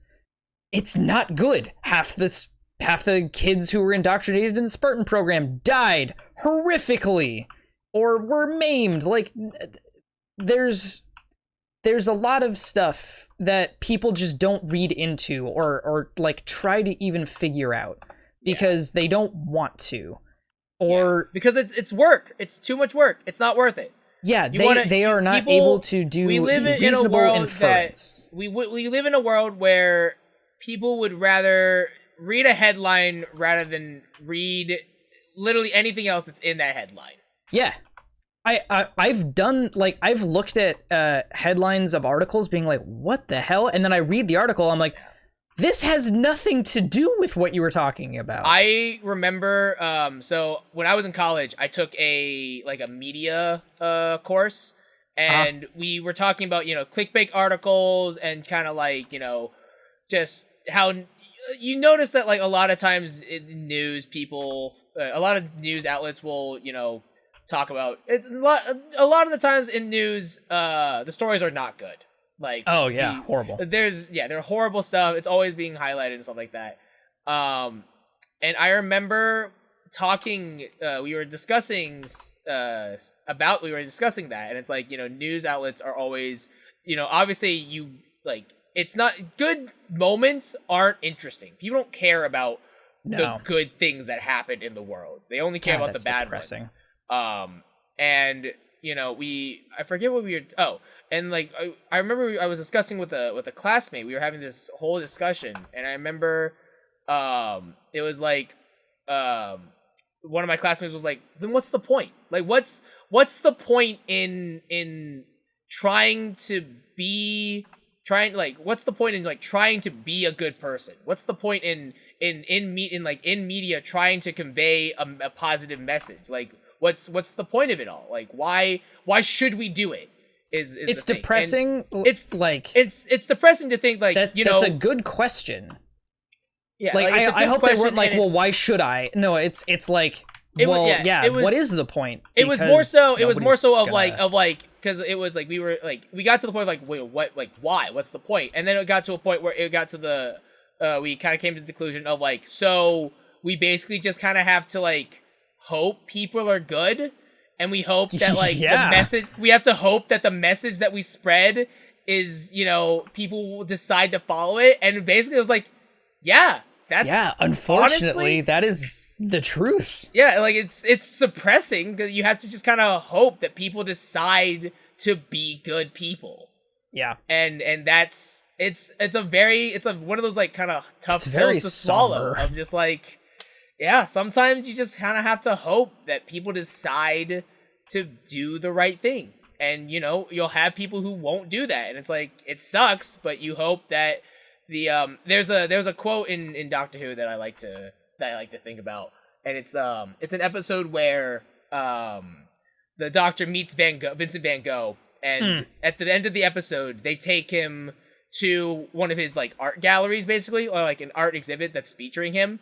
It's not good. Half the kids who were indoctrinated in the Spartan program died horrifically or were maimed. There's a lot of stuff that people just don't read into or try to even figure out because they don't want to, or because it's work. It's too much work. It's not worth it. Yeah, they are not able to do reasonable inference. We live in a world where people would rather read a headline rather than read literally anything else that's in that headline. Yeah. I've done, I've looked at headlines of articles being like, what the hell? And then I read the article, I'm like, this has nothing to do with what you were talking about. I remember, so when I was in college, I took a media course, and we were talking about, clickbait articles and kind of just how you notice that a lot of times in news, a lot of news outlets will, talk about it. A lot of the times in news, the stories are not good. Horrible. They're horrible stuff. It's always being highlighted and stuff like that. And I remember we were discussing that, and it's news outlets are always, obviously it's not good. Moments aren't interesting. People don't care about the good things that happen in the world. They only care about the bad ones. And I forget what we were. I remember I was discussing with a classmate. We were having this whole discussion, and I remember it was one of my classmates was like, then what's the point? What's the point in trying to be a good person? What's the point in media trying to convey a positive message? what's the point of it all? Like, why should we do it? It's depressing. It's depressing to think like that's a good question. Yeah, like I hope they weren't like, well, why should I? No, it's like, what is the point? It was more so of like because it was like we got to the point of like, wait, what, like, why? What's the point? And then it got to a point where it got to the we kind of came to the conclusion of like, so we basically just kind of have to like hope people are good, and we hope that like the message, we have to hope that the message that we spread is, people will decide to follow it. And basically it was like, unfortunately, honestly, that is the truth. Yeah, like it's suppressing, because you have to just kind of hope that people decide to be good people. Yeah, and that's it's one of those like kind of tough pills to swallow. Of just like, sometimes you just kind of have to hope that people decide to do the right thing, and you'll have people who won't do that, and it's like, it sucks, but you hope that there's a quote in Doctor Who that I like to think about, and it's an episode where the Doctor meets Vincent Van Gogh, and at the end of the episode they take him to one of his like art galleries, basically, or like an art exhibit that's featuring him,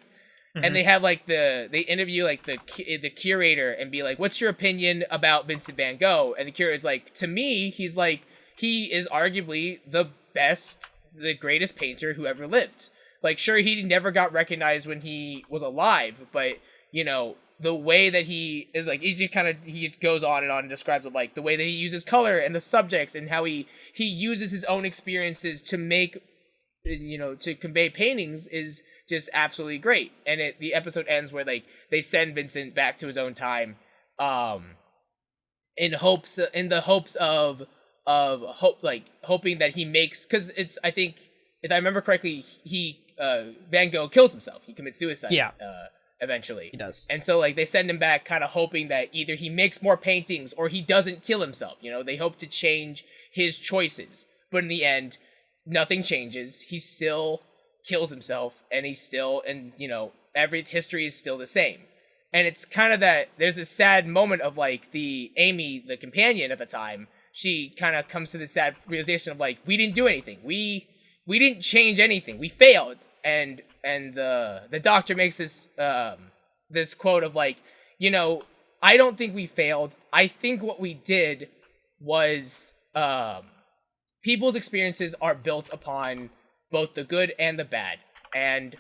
and they have like they interview like the curator and be like, what's your opinion about Vincent Van Gogh? And the curator's like, to me, he is arguably the greatest painter who ever lived. Like, sure, he never got recognized when he was alive, but the way that he is, like, he just goes on and describes of like the way that he uses color and the subjects, and how he uses his own experiences to make, to convey paintings, is just absolutely great. And the episode ends where like they send Vincent back to his own time, in the hopes of hoping that he makes, because it's, I think, if I remember correctly, Van Gogh kills himself. He commits suicide. Eventually he does. And so like they send him back kind of hoping that either he makes more paintings or he doesn't kill himself. They hope to change his choices, but in the end nothing changes. He still kills himself, and he's still, and every history is still the same. And it's kind of that there's this sad moment of like Amy, the companion at the time, she kind of comes to this sad realization of like, we didn't do anything. We didn't change anything. We failed. And the Doctor makes this this quote of like, I don't think we failed. I think what we did was people's experiences are built upon both the good and the bad. And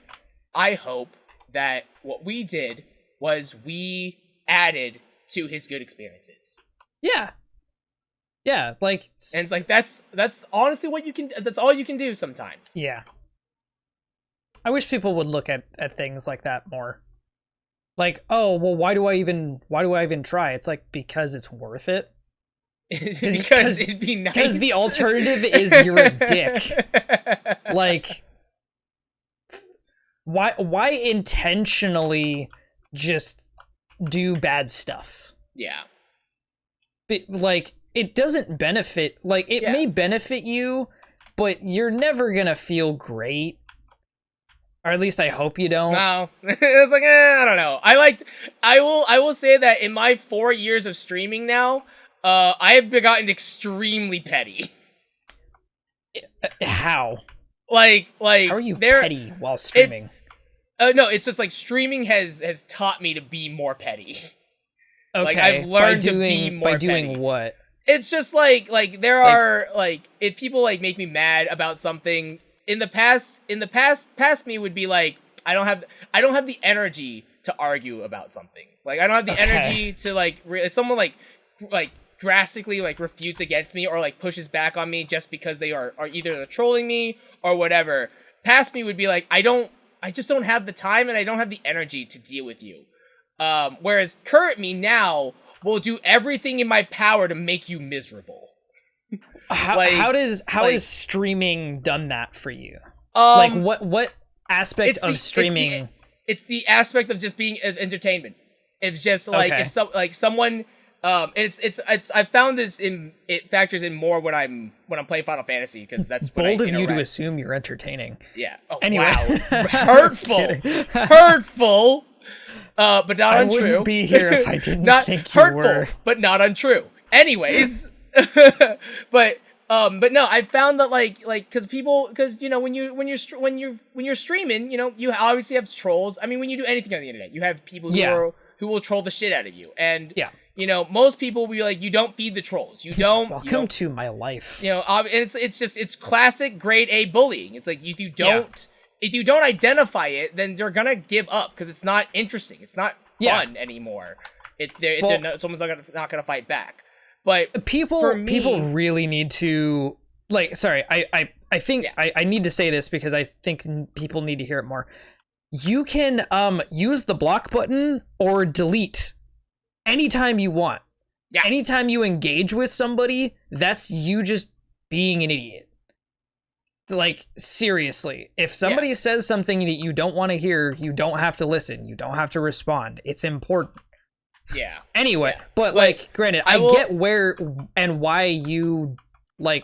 I hope that what we did was we added to his good experiences. Yeah, like, and it's like that's honestly what you can. That's all you can do sometimes. Yeah, I wish people would look at things like that more. Like, oh well, why do I even try? It's like, because it's worth it. because it'd be nice. Because the alternative is you're a dick. Like, why intentionally just do bad stuff? Yeah. Like, it doesn't benefit, like, it may benefit you, but you're never gonna feel great. Or at least I hope you don't. No. It's like, I don't know. I will say that in my 4 years of streaming now, I have gotten extremely petty. How? Like how are you petty while streaming? No, it's just like streaming has taught me to be more petty. Okay. Like, I've learned to be more petty. By doing what? It's just like there are like, if people like make me mad about something in the past me would be like, I don't have the energy to argue about something. Like, I don't have the energy to like if someone like drastically like refutes against me or like pushes back on me just because they are either trolling me or whatever. Past me would be like, I just don't have the time and I don't have the energy to deal with you. Whereas current me now will do everything in my power to make you miserable. How has streaming done that for you? Like, what aspect of streaming? It's the aspect of just being entertainment. It's just like, if someone it's I found it factors in more when I'm playing Final Fantasy, because that's bold of you to assume you're entertaining. Yeah. Oh, anyway. Wow. Hurtful. but not untrue. I wouldn't be here if I didn't not think hurtful, you were. but not untrue. Anyways, but no, I found that like because when you're streaming, you obviously have trolls. I mean, when you do anything on the internet, you have people who will troll the shit out of you, and most people will be like, you don't feed the trolls. You don't. Welcome to my life. And it's classic grade A bullying. It's like if you don't identify it, then they're gonna give up because it's not interesting. It's not fun anymore. It's almost not gonna fight back. But people really need to sorry, I think I need to say this because I think people need to hear it more. You can use the block button or delete anytime you want. Yeah. Anytime you engage with somebody, that's you just being an idiot. Like, seriously, if somebody says something that you don't want to hear, you don't have to listen. You don't have to respond. It's important. Yeah. Anyway, but granted, I get where and why you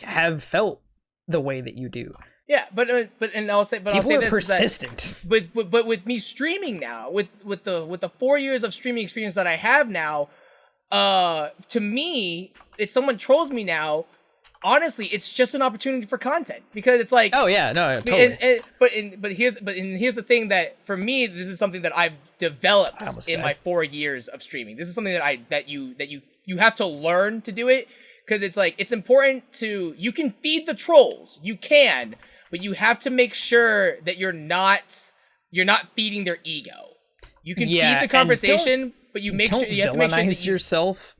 have felt the way that you do. Yeah, but I'll say this: persistent. But with me streaming now, with the 4 years of streaming experience that I have now, to me, if someone trolls me now, honestly, it's just an opportunity for content because it's like, oh yeah, no, totally. But here's the thing that for me, this is something that I've developed in my 4 years of streaming. This is something that you have to learn to do it because it's like it's important you can feed the trolls, you can, but you have to make sure that you're not feeding their ego. You can feed the conversation, but you have to make sure that yourself.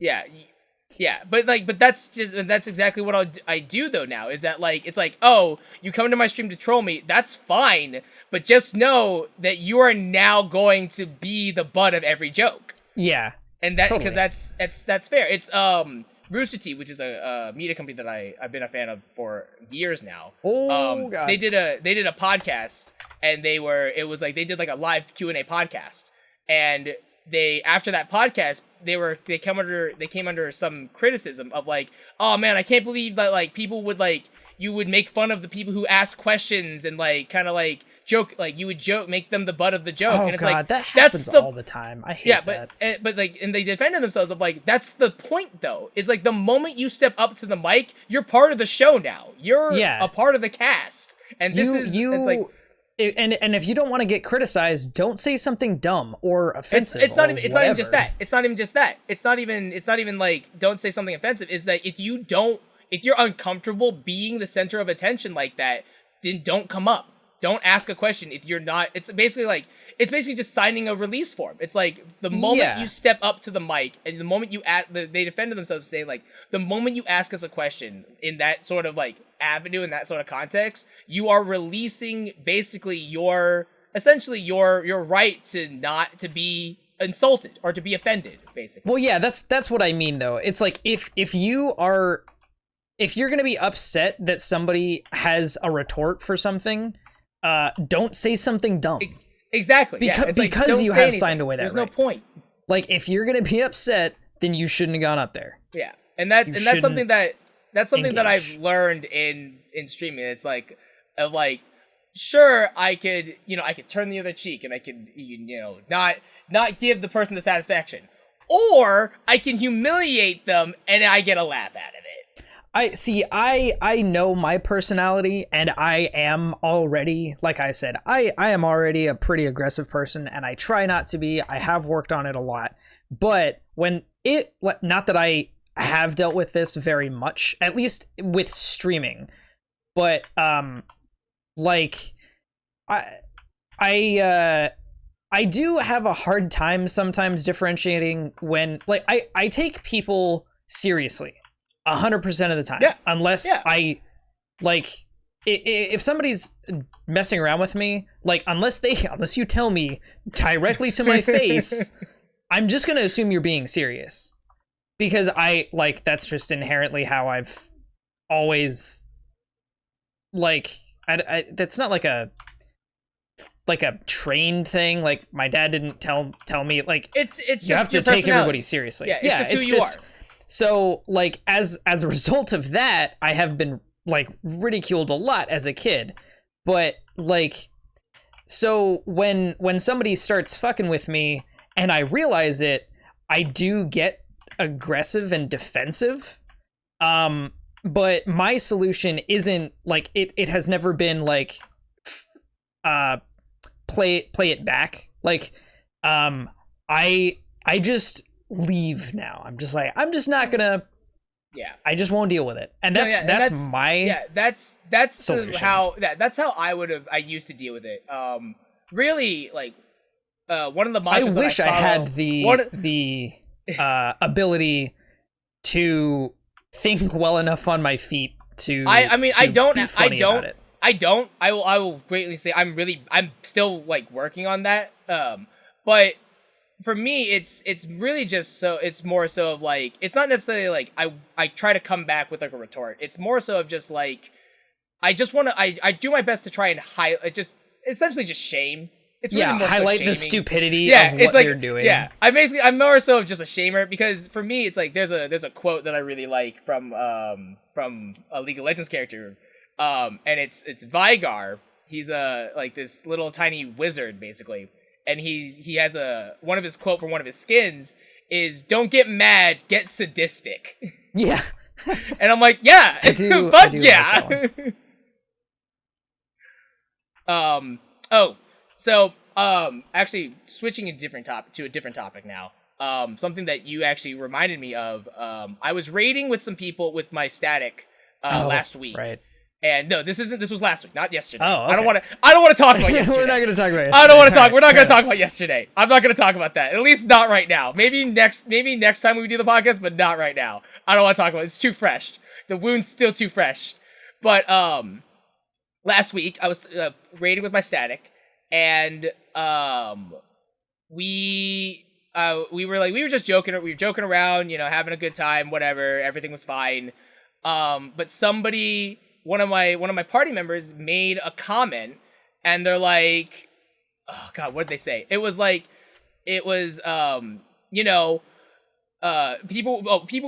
Yeah, but that's exactly what I do though now, is that it's like, oh, you come to my stream to troll me, that's fine, but just know that you are now going to be the butt of every joke. Yeah. And that because that's fair. It's Rooster Teeth, which is a media company that I've been a fan of for years now. Oh God. They did a podcast and they did like a live Q&A podcast, and after that podcast, they came under some criticism of like, oh man, I can't believe that people would you would make fun of the people who ask questions and kind of joke, you would make them the butt of the joke. Oh, and it's God, that happens all the time. I hate that. And they defended themselves of that's the point though. It's the moment you step up to the mic, you're part of the show now. You're a part of the cast. And And if you don't want to get criticized, don't say something dumb or offensive. It's not even just that. It's not even don't say something offensive. Is that if you're uncomfortable being the center of attention like that, then don't come up. Don't ask a question if you're not. It's basically just signing a release form. It's the moment you step up to the mic and the moment they defended themselves saying the moment you ask us a question in that sort of avenue, in that sort of context, you are releasing basically your right to be insulted or to be offended, basically. Well, yeah, that's what I mean though. It's if you're gonna be upset that somebody has a retort for something, don't say something dumb. Exactly. Because you have signed away that There's right. no point. If you're gonna be upset, then you shouldn't have gone up there. Yeah, that's something that I've learned in streaming. It's sure, I could turn the other cheek and I could not give the person the satisfaction, or I can humiliate them and I get a laugh out of it. I know my personality, and I am already, like I said, I am already a pretty aggressive person, and I try not to be. I have worked on it a lot, but not that I have dealt with this very much, at least with streaming, but I do have a hard time sometimes differentiating when I take people seriously 100% of the time, unless if somebody's messing around with me, unless you tell me directly to my face, I'm just gonna assume you're being serious, because that's just inherently how I've always that's not a trained thing. My dad didn't tell me it's you have to take everybody seriously. It's just who you are. So, as a result of that, I have been, ridiculed a lot as a kid. But, So when somebody starts fucking with me and I realize it, I do get aggressive and defensive. But my solution isn't like it has never been like play it back. Like I just leave now. I'm just like, I'm just not gonna. Yeah, I just won't deal with it, and that's how I used to deal with it. Really, like one of the mantras I wish I had the ability to think well enough on my feet to. I will greatly say I'm still like working on that. But for me, it's really just so it's more so of like it's not necessarily like I try to come back with like a retort. It's more so of just like I just want to I do my best to try and just essentially just shame. It's really more highlight so the stupidity of what they're doing. Yeah, I'm more so of just a shamer because for me it's like there's a quote that I really like from a League of Legends character, and it's Vigar. He's like this little tiny wizard basically. And he has one of his quote from one of his skins is "Don't get mad, get sadistic." Yeah, and I'm like, yeah, fuck yeah. Like actually switching to a different topic now. Something that you actually reminded me of. I was raiding with some people with my static last week. Right. And no, this was last week, not yesterday. Oh, okay. I don't want to talk about yesterday. We're not going to talk about yesterday. I don't want to talk. We're not going to talk about yesterday. I'm not going to talk about that. At least not right now. Maybe next time we do the podcast, but not right now. I don't want to talk about it. It's too fresh. The wound's still too fresh. But last week I was raiding with my static, and we were just joking. We were joking around, having a good time, whatever. Everything was fine. But somebody. One of my party members made a comment, and they're like, "Oh God, what did they say?" People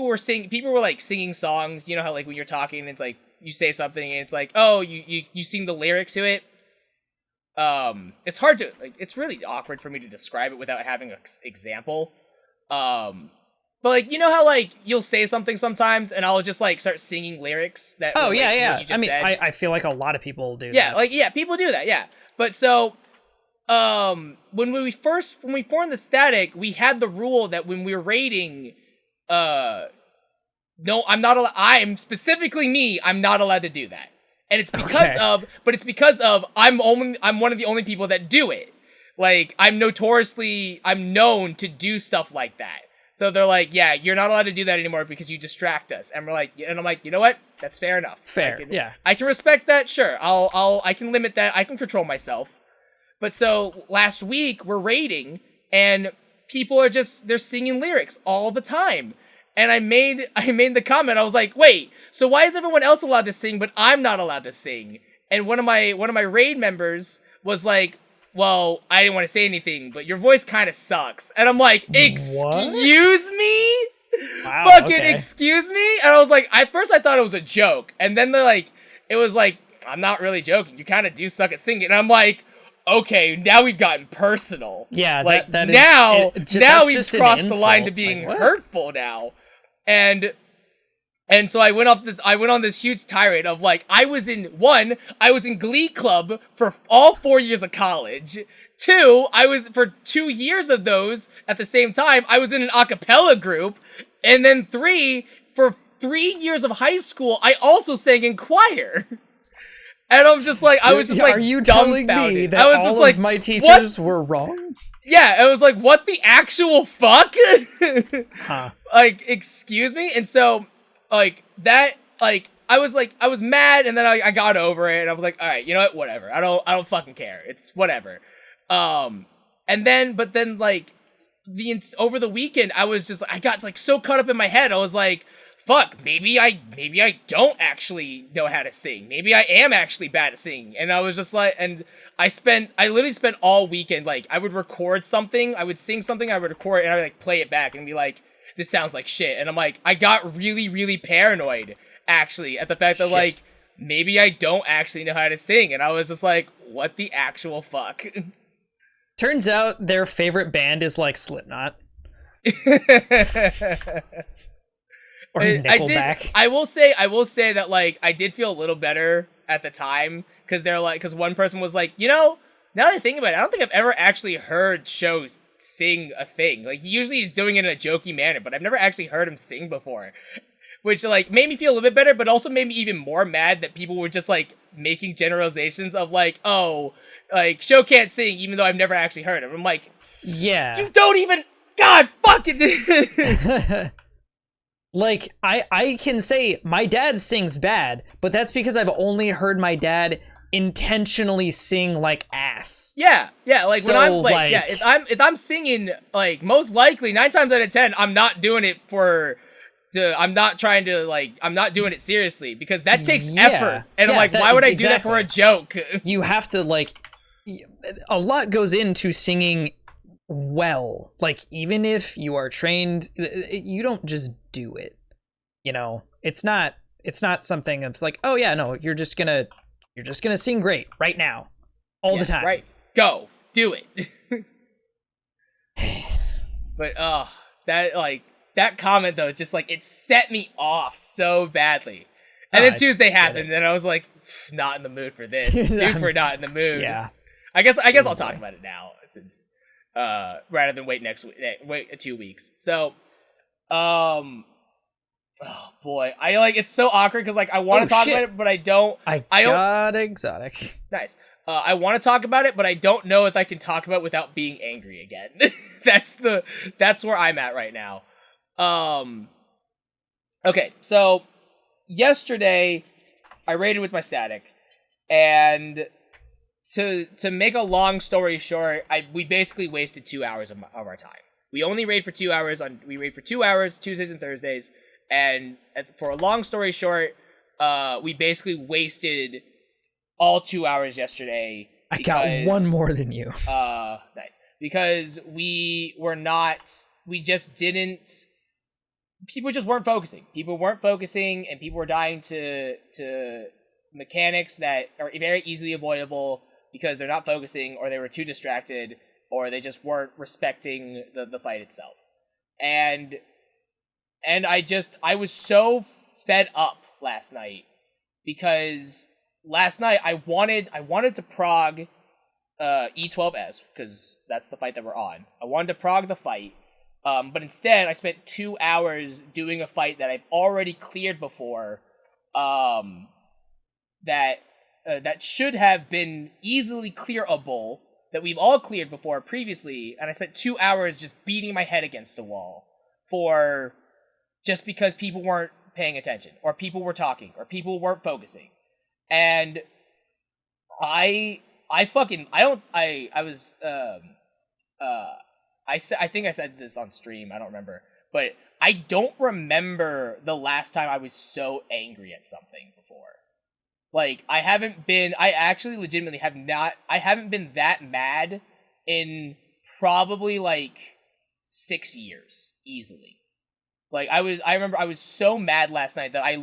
were singing songs. You know how like when you're talking, it's like you say something, and it's like, oh, you sing the lyrics to it. It's hard to it's really awkward for me to describe it without having an example. But, like, you know how, like, you'll say something sometimes, and I'll just, like, start singing lyrics that... Oh, yeah. I mean, I feel like a lot of people do that. Yeah, people do that, yeah. But, so, when we formed the static, we had the rule that when we were raiding, no, I'm not allowed... I'm not allowed to do that. And it's because I'm one of the only people that do it. Like, I'm known to do stuff like that. So they're like, yeah, you're not allowed to do that anymore because you distract us. And I'm like, you know what? That's fair enough. Yeah. I can respect that. Sure. I can limit that. I can control myself. But so last week we're raiding and people are they're singing lyrics all the time. And I made the comment. I was like, wait, so why is everyone else allowed to sing, but I'm not allowed to sing? And one of my raid members was like, well, I didn't want to say anything, but your voice kind of sucks. And I'm like, excuse me? Wow, Fucking excuse me? And I was like, at first I thought it was a joke. And then it was like, I'm not really joking. You kind of do suck at singing. And I'm like, okay, now we've gotten personal. Yeah, like that now we've crossed the line to being hurtful now. And so I went on this huge tirade of like, I was in Glee Club for all 4 years of college. 2, for 2 years of those at the same time, I was in an a cappella group. And then 3, for 3 years of high school, I also sang in choir. And I'm just like, I was just like, are you telling me that I was all just like, of my teachers were wrong? Yeah, it was like, what the actual fuck? Huh. Like, excuse me? And so, like, that, like, I was mad, and then I got over it, and I was like, alright, you know what, whatever. I don't fucking care. It's whatever. But then, like, over the weekend, I got, like, so caught up in my head, I was like, fuck, maybe I don't actually know how to sing. Maybe I am actually bad at singing. And I was just like, and I literally spent all weekend, like, I would record something, I would sing something, I would record it, and I would, like, play it back and be like, this sounds like shit. And I'm like, I got really, really paranoid, actually, at the fact that, like, maybe I don't actually know how to sing. And I was just like, what the actual fuck? Turns out their favorite band is like Slipknot. Or Nickelback. I will say that like I did feel a little better at the time because one person was like, now that I think about it, I don't think I've ever actually heard Sho sing a thing. Like usually he's doing it in a jokey manner, but I've never actually heard him sing before, which like made me feel a little bit better, but also made me even more mad that people were just like making generalizations of like, oh, like Sho can't sing even though I've never actually heard him. I'm like, yeah, you don't even. God, fuck it. Like, I can say my dad sings bad, but that's because I've only heard my dad intentionally sing like ass. Yeah, like so, when I'm like, yeah, if I'm singing, like most likely 9 times out of 10, I'm not doing it I'm not doing it seriously because that takes effort. And I'm like, why would I do that for a joke? You have to like, a lot goes into singing well. Like even if you are trained, you don't just do it. It's not something of like, oh yeah, no, you're just gonna sing great right now all the time. Right. Go. Do it. But that comment though, just like it set me off so badly. And then Tuesday happened and I was like, not in the mood for this. Super not in the mood. Yeah. I guess I'll talk about it now since rather than wait 2 weeks. So oh boy, it's so awkward because like I want to talk about it, but I don't. I got exotic. Nice. I want to talk about it, but I don't know if I can talk about it without being angry again. That's where I'm at right now. Okay, so yesterday I raided with my static, and to make a long story short, we basically wasted 2 hours of our time. We only raid for 2 hours we raid for 2 hours Tuesdays and Thursdays. And for a long story short, we basically wasted all 2 hours yesterday. I got one more than you. Nice. Because people just weren't focusing. People weren't focusing, and people were dying to mechanics that are very easily avoidable because they're not focusing, or they were too distracted, or they just weren't respecting the fight itself. And I was so fed up last night because last night I wanted to prog E12S because that's the fight that we're on. I wanted to prog the fight, but instead I spent 2 hours doing a fight that I've already cleared before, that should have been easily clearable, that we've all cleared before previously, and I spent 2 hours just beating my head against the wall just because people weren't paying attention, or people were talking, or people weren't focusing. And I think I said this on stream, I don't remember, but I don't remember the last time I was so angry at something before. Like, I haven't been that mad in probably like 6 years, easily. Like, I remember I was so mad last night that I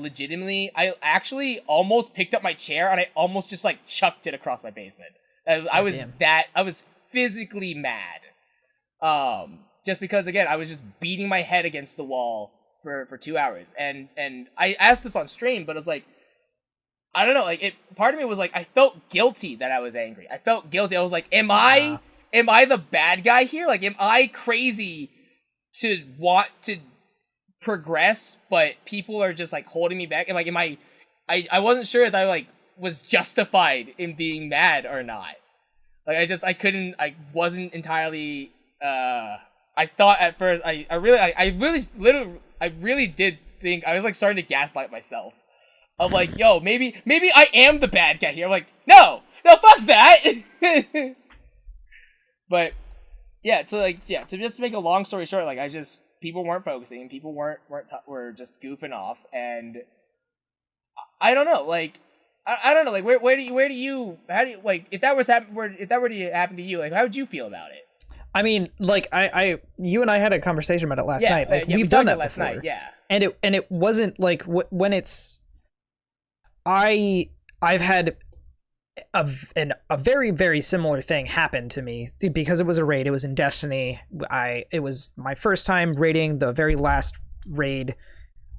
actually almost picked up my chair and I almost just like chucked it across my basement. I was physically mad. Just because, again, I was just beating my head against the wall for 2 hours. And I asked this on stream, but it was like, I don't know, like, part of me was like, I felt guilty that I was angry. I felt guilty. I was like, am I the bad guy here? Like, am I crazy to want to progress, but people are just like holding me back? And like, I wasn't sure if I like was justified in being mad or not. Like, I wasn't entirely, I thought at first, I really did think, I was like starting to gaslight myself. Of like, yo, maybe I am the bad guy here. I'm like, no, fuck that. But yeah, to just make a long story short, like, people weren't focusing, people were just goofing off, and I don't know, like, I don't know, like, how do you, like, if that were to happen to you, like, how would you feel about it? I mean, like, you and I had a conversation about it last night. Like, we've done that last night, yeah. And it wasn't like when it's. I've had a very, very similar thing happen to me because it was a raid. It was in Destiny. It was my first time raiding the very last raid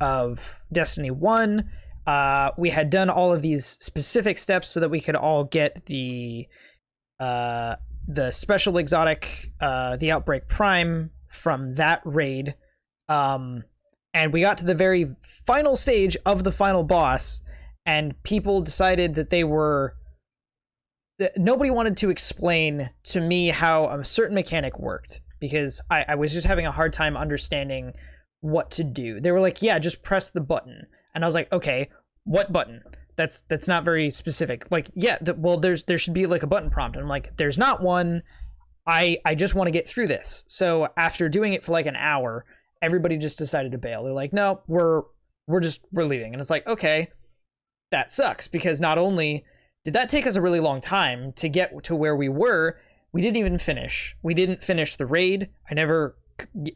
of Destiny 1. We had done all of these specific steps so that we could all get the special exotic, the Outbreak Prime from that raid. And we got to the very final stage of the final boss, and people decided that nobody wanted to explain to me how a certain mechanic worked, because I was just having a hard time understanding what to do. They were like, yeah, just press the button. And I was like, okay, what button? That's not very specific. Like, yeah, there should be like a button prompt. And I'm like, there's not one. I just want to get through this. So after doing it for like an hour, everybody just decided to bail. They're like, no, we're leaving. And it's like, okay, that sucks, because not only did that take us a really long time to get to where we were, we didn't even finish. We didn't finish the raid. I never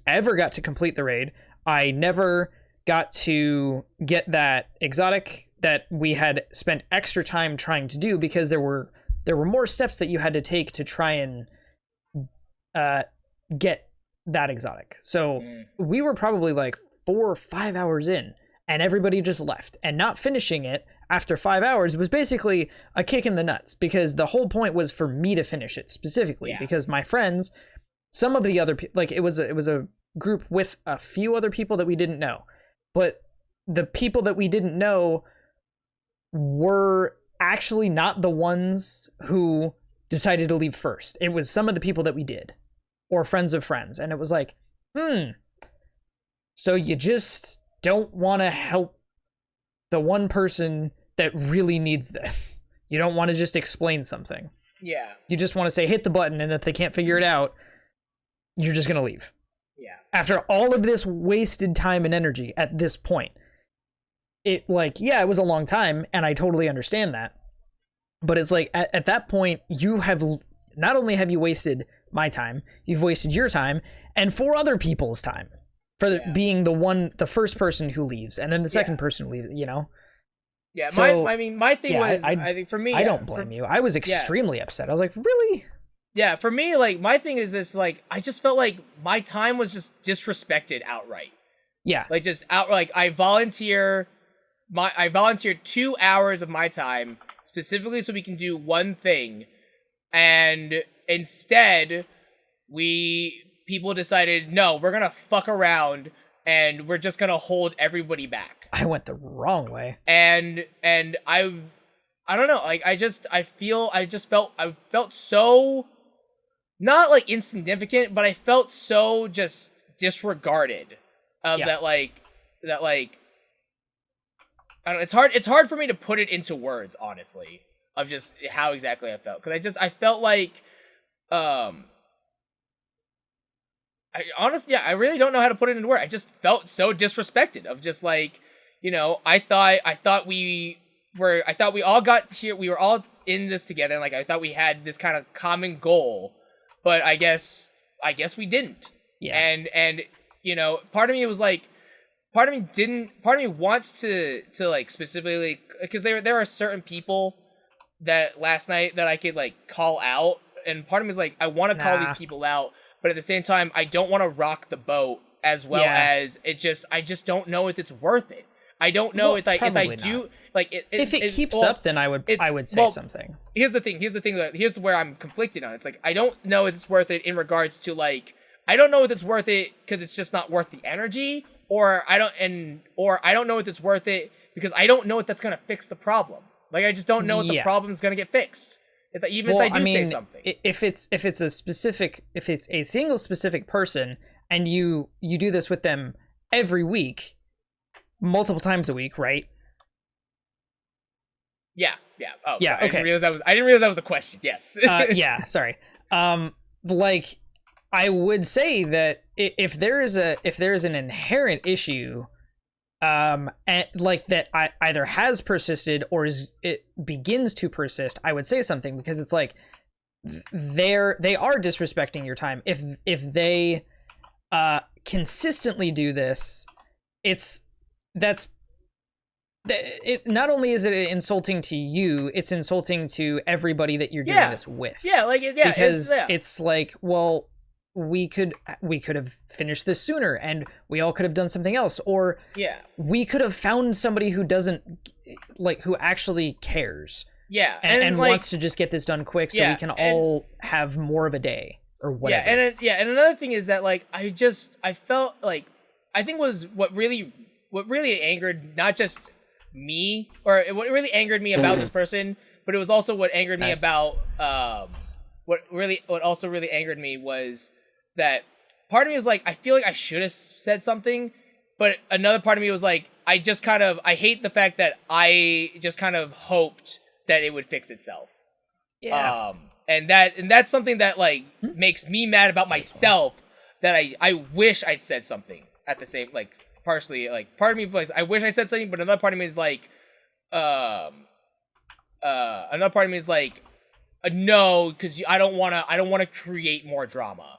ever got to complete the raid. I never got to get that exotic that we had spent extra time trying to do, because there were more steps that you had to take to try and get that exotic. So we were probably like 4 or 5 hours in, and everybody just left. And not finishing it after 5 hours was basically a kick in the nuts, because the whole point was for me to finish it specifically, because my friends, some of the other like it was a group with a few other people that we didn't know, but the people that we didn't know were actually not the ones who decided to leave first. It was some of the people that we did, or friends of friends. And it was like, so you just don't want to help the one person that really needs this. You don't want to just explain something. Yeah. You just want to say, hit the button, and if they can't figure it out, you're just going to leave. Yeah. After all of this wasted time and energy at this point, it was a long time, and I totally understand that. But it's like, at that point, you have, not only have you wasted my time, you've wasted your time and 4 other people's time for being the first person who leaves, and then the second person who leaves, you know? Yeah, so, my thing was, I think for me... I don't blame you. I was extremely upset. I was like, really? Yeah, for me, like, my thing is this, like, I just felt like my time was just disrespected outright. Yeah. Like, just I volunteered 2 hours of my time specifically so we can do one thing, and instead people decided, no, we're gonna fuck around and we're just gonna hold everybody back. I went the wrong way. And I don't know, like, I felt so, not like insignificant, but I felt so just disregarded of that I don't know, it's hard for me to put it into words, honestly, of just how exactly I felt. Because I felt like, I really don't know how to put it into words. I just felt so disrespected of just like, you know, I thought we all got here, we were all in this together, and like, I thought we had this kind of common goal, but I guess we didn't. Yeah. And, you know, part of me was like, part of me wants to like specifically, because there are certain people that last night that I could like call out, and part of me is like, I want to call these people out, but at the same time, I don't want to rock the boat as well as I just don't know if it's worth it. I don't know if I do like it. If it keeps up, then I would say something. Here's the thing. Here's where I'm conflicted on. It's like, I don't know if it's worth it in regards to like, I don't know if it's worth it because it's just not worth the energy, or I don't know if it's worth it because I don't know if that's gonna fix the problem. Like, I just don't know if the problem's gonna get fixed. If I do say something. If it's a single specific person and you do this with them every week, multiple times a week, right? Yeah. Oh, yeah. Sorry. Okay. I didn't realize that was a question. Yes. Yeah. Sorry. Like, I would say that if there is an inherent issue, and like that either has persisted or it begins to persist, I would say something, because it's like they are disrespecting your time. If they consistently do this, that's it not only is it insulting to you, it's insulting to everybody that you're doing this with. Yeah, like because it's like, well, we could have finished this sooner, and we all could have done something else, or we could have found somebody who doesn't who actually cares. Yeah, and wants to just get this done quick, so we can all have more of a day or whatever. Yeah, and another thing is that like I felt like I think was what really angered not just me, or what really angered me about this person, but it was also what angered me about what also really angered me was that part of me was like, I feel like I should have said something, but another part of me was like, I hate the fact that I just kind of hoped that it would fix itself. Yeah. And that's something that like makes me mad about myself, that I wish I'd said something at the same, like, partially, like, part of me was, I wish I said something, but another part of me is like, no, because I don't want to create more drama.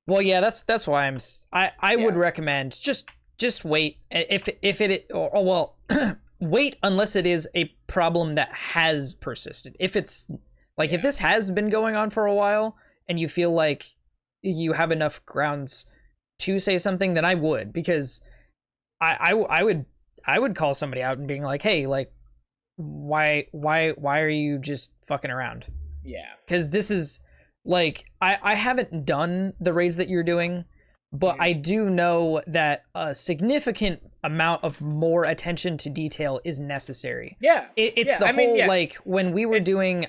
Well, yeah, that's why I would recommend just wait. If it, or well, wait unless it is a problem that has persisted. If it's like, if this has been going on for a while and you feel like you have enough grounds to say something, then I would, because I would call somebody out and being like, hey, like, why are you just fucking around? Yeah. Because this is like, I haven't done the raids that you're doing, but I do know that a significant amount of more attention to detail is necessary. Yeah. It's the whole, like, when we were doing,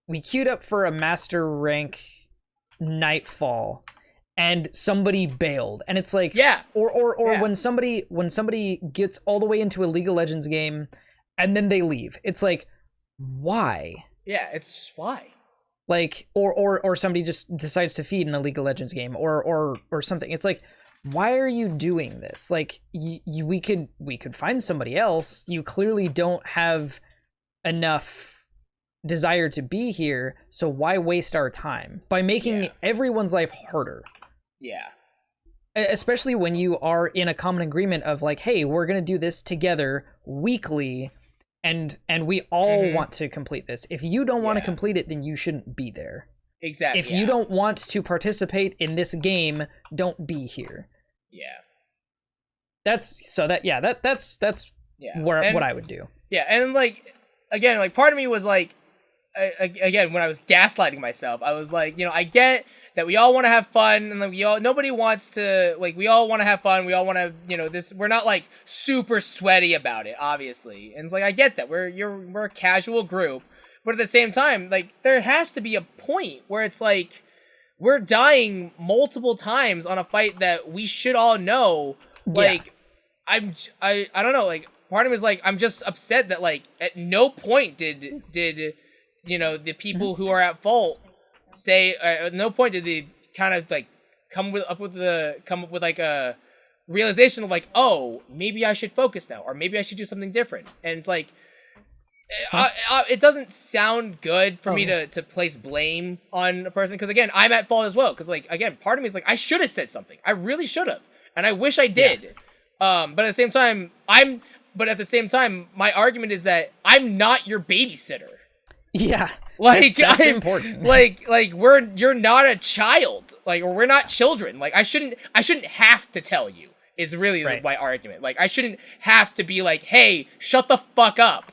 we queued up for a master rank nightfall and somebody bailed, and it's like, or when somebody gets all the way into a League of Legends game and then they leave, it's like, why? Yeah, it's just why. Like, or somebody just decides to feed in a League of Legends game, or something. It's like, why are you doing this? Like, we could find somebody else. You clearly don't have enough desire to be here, so why waste our time by making everyone's life harder? Yeah. Especially when you are in a common agreement of like, hey, we're gonna do this together weekly, and we all want to complete this. If you don't want to complete it, then you shouldn't be there. Exactly. If you don't want to participate in this game, don't be here. Yeah. That's what I would do. Yeah, and like, again, like, part of me was like, again, when I was gaslighting myself, I was like, I get that we all want to have fun, and like, nobody wants to, like, we all want to have fun, we all want to, this, we're not like super sweaty about it, obviously, and it's like, I get that we're a casual group, but at the same time, like, there has to be a point where it's like, we're dying multiple times on a fight that we should all know, like, I don't know, like, part of me is like, I'm just upset that, like, at no point did the people who are at fault say, at no point did they kind of like come up with like a realization of like, oh, maybe I should focus now, or maybe I should do something different. And it's like, it doesn't sound good for me to place blame on a person, because again, I'm at fault as well, because like, again, part of me is like, I should have said something, I really should have, and I wish I did. But at the same time, my argument is that I'm not your babysitter. Yeah, like, that's important. Like you're not a child. Like, or we're not children. Like, I shouldn't have to tell you, is really my argument. Like, I shouldn't have to be like, hey, shut the fuck up.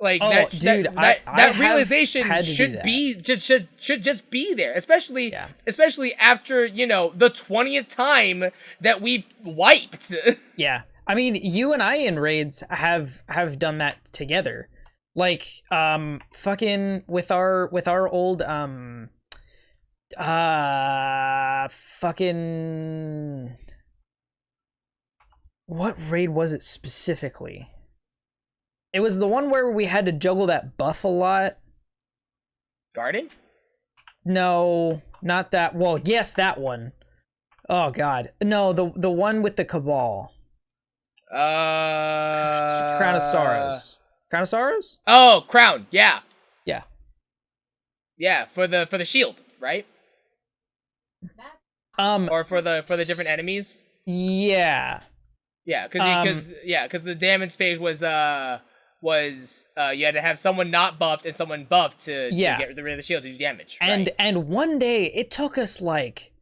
Like, that realization should be just be there, especially after the 20th time that we've wiped. Yeah, I mean, you and I in raids have done that together. Like, fucking with our old fucking, what raid was it specifically? It was the one where we had to juggle that buff a lot. Garden? No, not that. Well, yes, that one. Oh God, no, the one with the Cabal. Crown of Sorrows. Crown of Sorrows? Oh, Crown. Yeah. Yeah. Yeah, for the shield, right? Or for the different enemies. Yeah. Yeah, because the damage phase was you had to have someone not buffed and someone buffed to get rid of the shield to do damage. And one day it took us like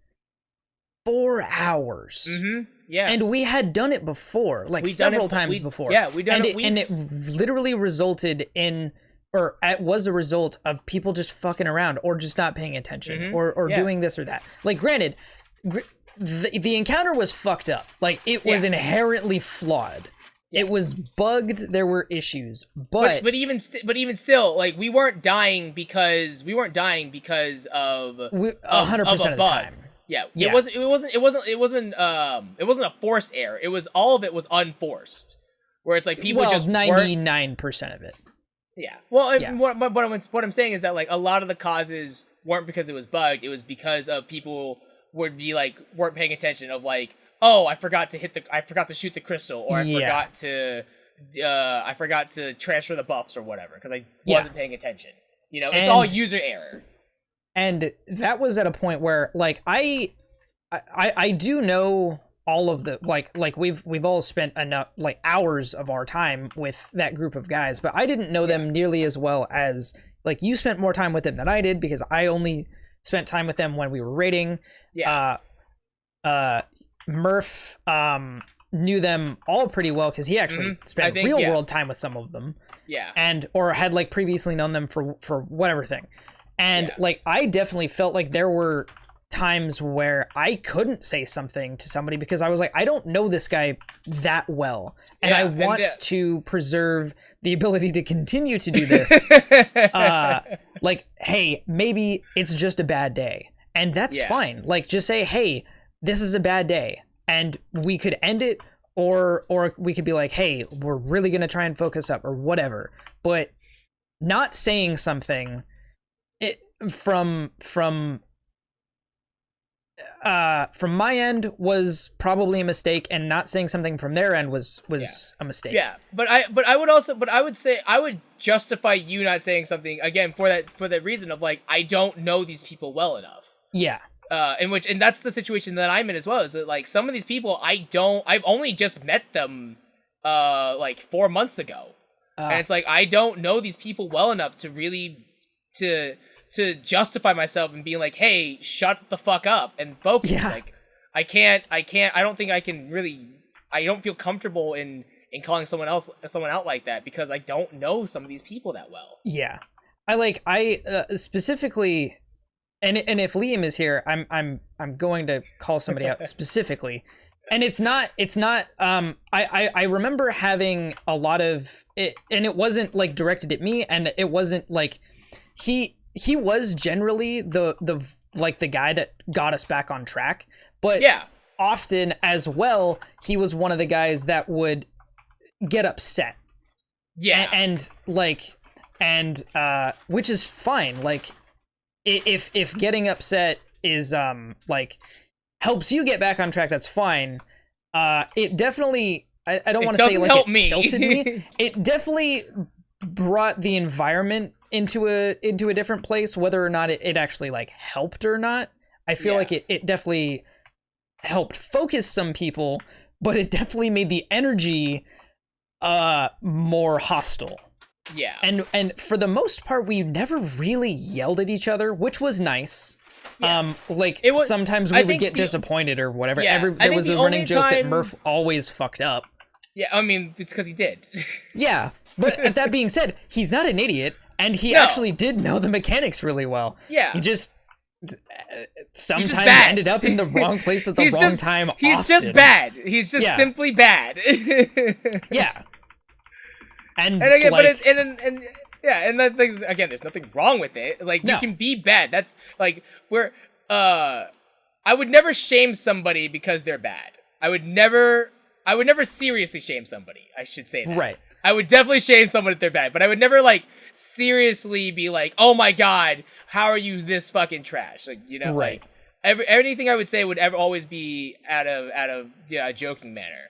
4 hours. Mm-hmm. Yeah. And we had done it before, like several times before. Yeah, we done it weeks. And it literally resulted in, or it was a result of people just fucking around or just not paying attention or doing this or that. Like, granted, the encounter was fucked up. Like, it was inherently flawed. Yeah. It was bugged. There were issues, but even still, like, we weren't dying because of 100% of the time. Yeah. It wasn't a forced error. It was all of it was unforced, where it's like people just 99% of it. Yeah. Well, what I'm saying is that, like, a lot of the causes weren't because it was bugged. It was because of people would be like weren't paying attention. Of like, oh, I forgot to shoot the crystal, or I forgot to transfer the buffs or whatever because I wasn't paying attention. You know, it's all user error. And that was at a point where, like, I do know all of the like we've all spent enough like hours of our time with that group of guys, but I didn't know them nearly as well as, like, you spent more time with them than I did because I only spent time with them when we were raiding. Yeah. Murph knew them all pretty well because he actually spent real world time with some of them. Yeah. Or had, like, previously known them for whatever thing. And like, I definitely felt like there were times where I couldn't say something to somebody because I was like, I don't know this guy that well. And I want to preserve the ability to continue to do this. Like, hey, maybe it's just a bad day. And that's fine. Like, just say, hey, this is a bad day. And we could end it, or we could be like, hey, we're really going to try and focus up or whatever. But not saying something from my end was probably a mistake, and not saying something from their end was a mistake. Yeah, but I would say I would justify you not saying something again for that reason of, like, I don't know these people well enough. Yeah. And that's the situation that I'm in as well, is that, like, some of these people I've only just met them like 4 months ago. And it's like, I don't know these people well enough to really to justify myself and being like, hey, shut the fuck up and focus. Yeah. Like, I don't think I can really, I don't feel comfortable in calling someone out like that because I don't know some of these people that well. Yeah. I specifically, and if Liam is here, I'm going to call somebody out specifically. And it's not I remember having a lot of it, and it wasn't, like, directed at me, and it wasn't like he was generally the guy that got us back on track, but often as well, he was one of the guys that would get upset. Yeah. And which is fine. Like, if getting upset is like helps you get back on track, that's fine. It definitely, I don't want to say like it tilted me. It definitely brought the environment into a different place, whether or not it actually, like, helped or not. I feel like it definitely helped focus some people, but it definitely made the energy more hostile. Yeah. And for the most part, we never really yelled at each other, which was nice. Yeah. Sometimes we would get disappointed or whatever. Yeah, there was a running joke that Murph always fucked up. Yeah, I mean, it's because he did. Yeah, but that being said, he's not an idiot, and he actually did know the mechanics really well. Yeah. He just sometimes ended up in the wrong place at the wrong time. He's just bad. He's just simply bad. Yeah. And again, like, and that thing, again, there's nothing wrong with it. Like, you can be bad. That's like I would never shame somebody because they're bad. I would never seriously shame somebody. I should say that. Right. I would definitely shame someone if they're bad, but I would never, like, seriously be like, "Oh my god, how are you this fucking trash?" Like, you know, right. Like, anything I would say would always be out of a joking manner.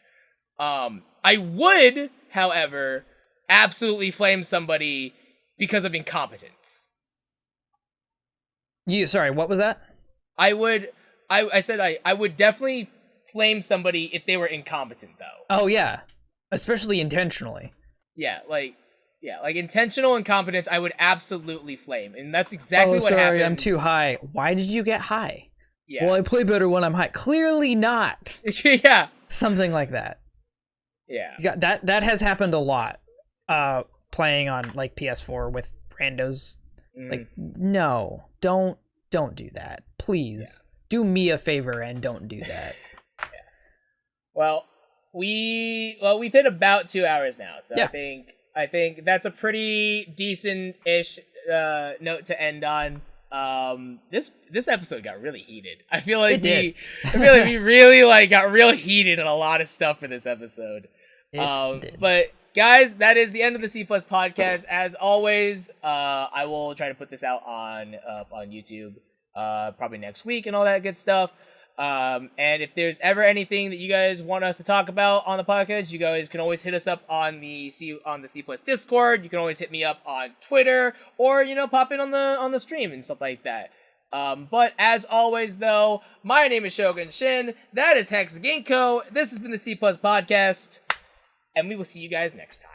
I would, however, absolutely flame somebody because of incompetence. Sorry, what was that? I would definitely flame somebody if they were incompetent, though. Oh, yeah. Especially intentionally. Yeah, like intentional incompetence, I would absolutely flame. And that's exactly what happened. I'm too high. Why did you get high? Yeah. Well, I play better when I'm high. Clearly not. Yeah. Something like that. Yeah. That has happened a lot. Playing on like PS4 with randos. Like, no, don't do that. Please. Do me a favor and don't do that. Yeah. Well, we've hit about 2 hours now, so yeah. I think that's a pretty decent-ish note to end on. This episode got really heated. I feel like we really like got real heated on a lot of stuff for this episode. It did. But guys, that is the end of the C+ podcast. As always, I will try to put this out on YouTube probably next week and all that good stuff. And if there's ever anything that you guys want us to talk about on the podcast, you guys can always hit us up on the C+ Discord. You can always hit me up on Twitter, or pop in on the stream and stuff like that. But as always, though, my name is Shogun Shin. That is Hex Ginkgo. This has been the C+ Podcast, and we will see you guys next time.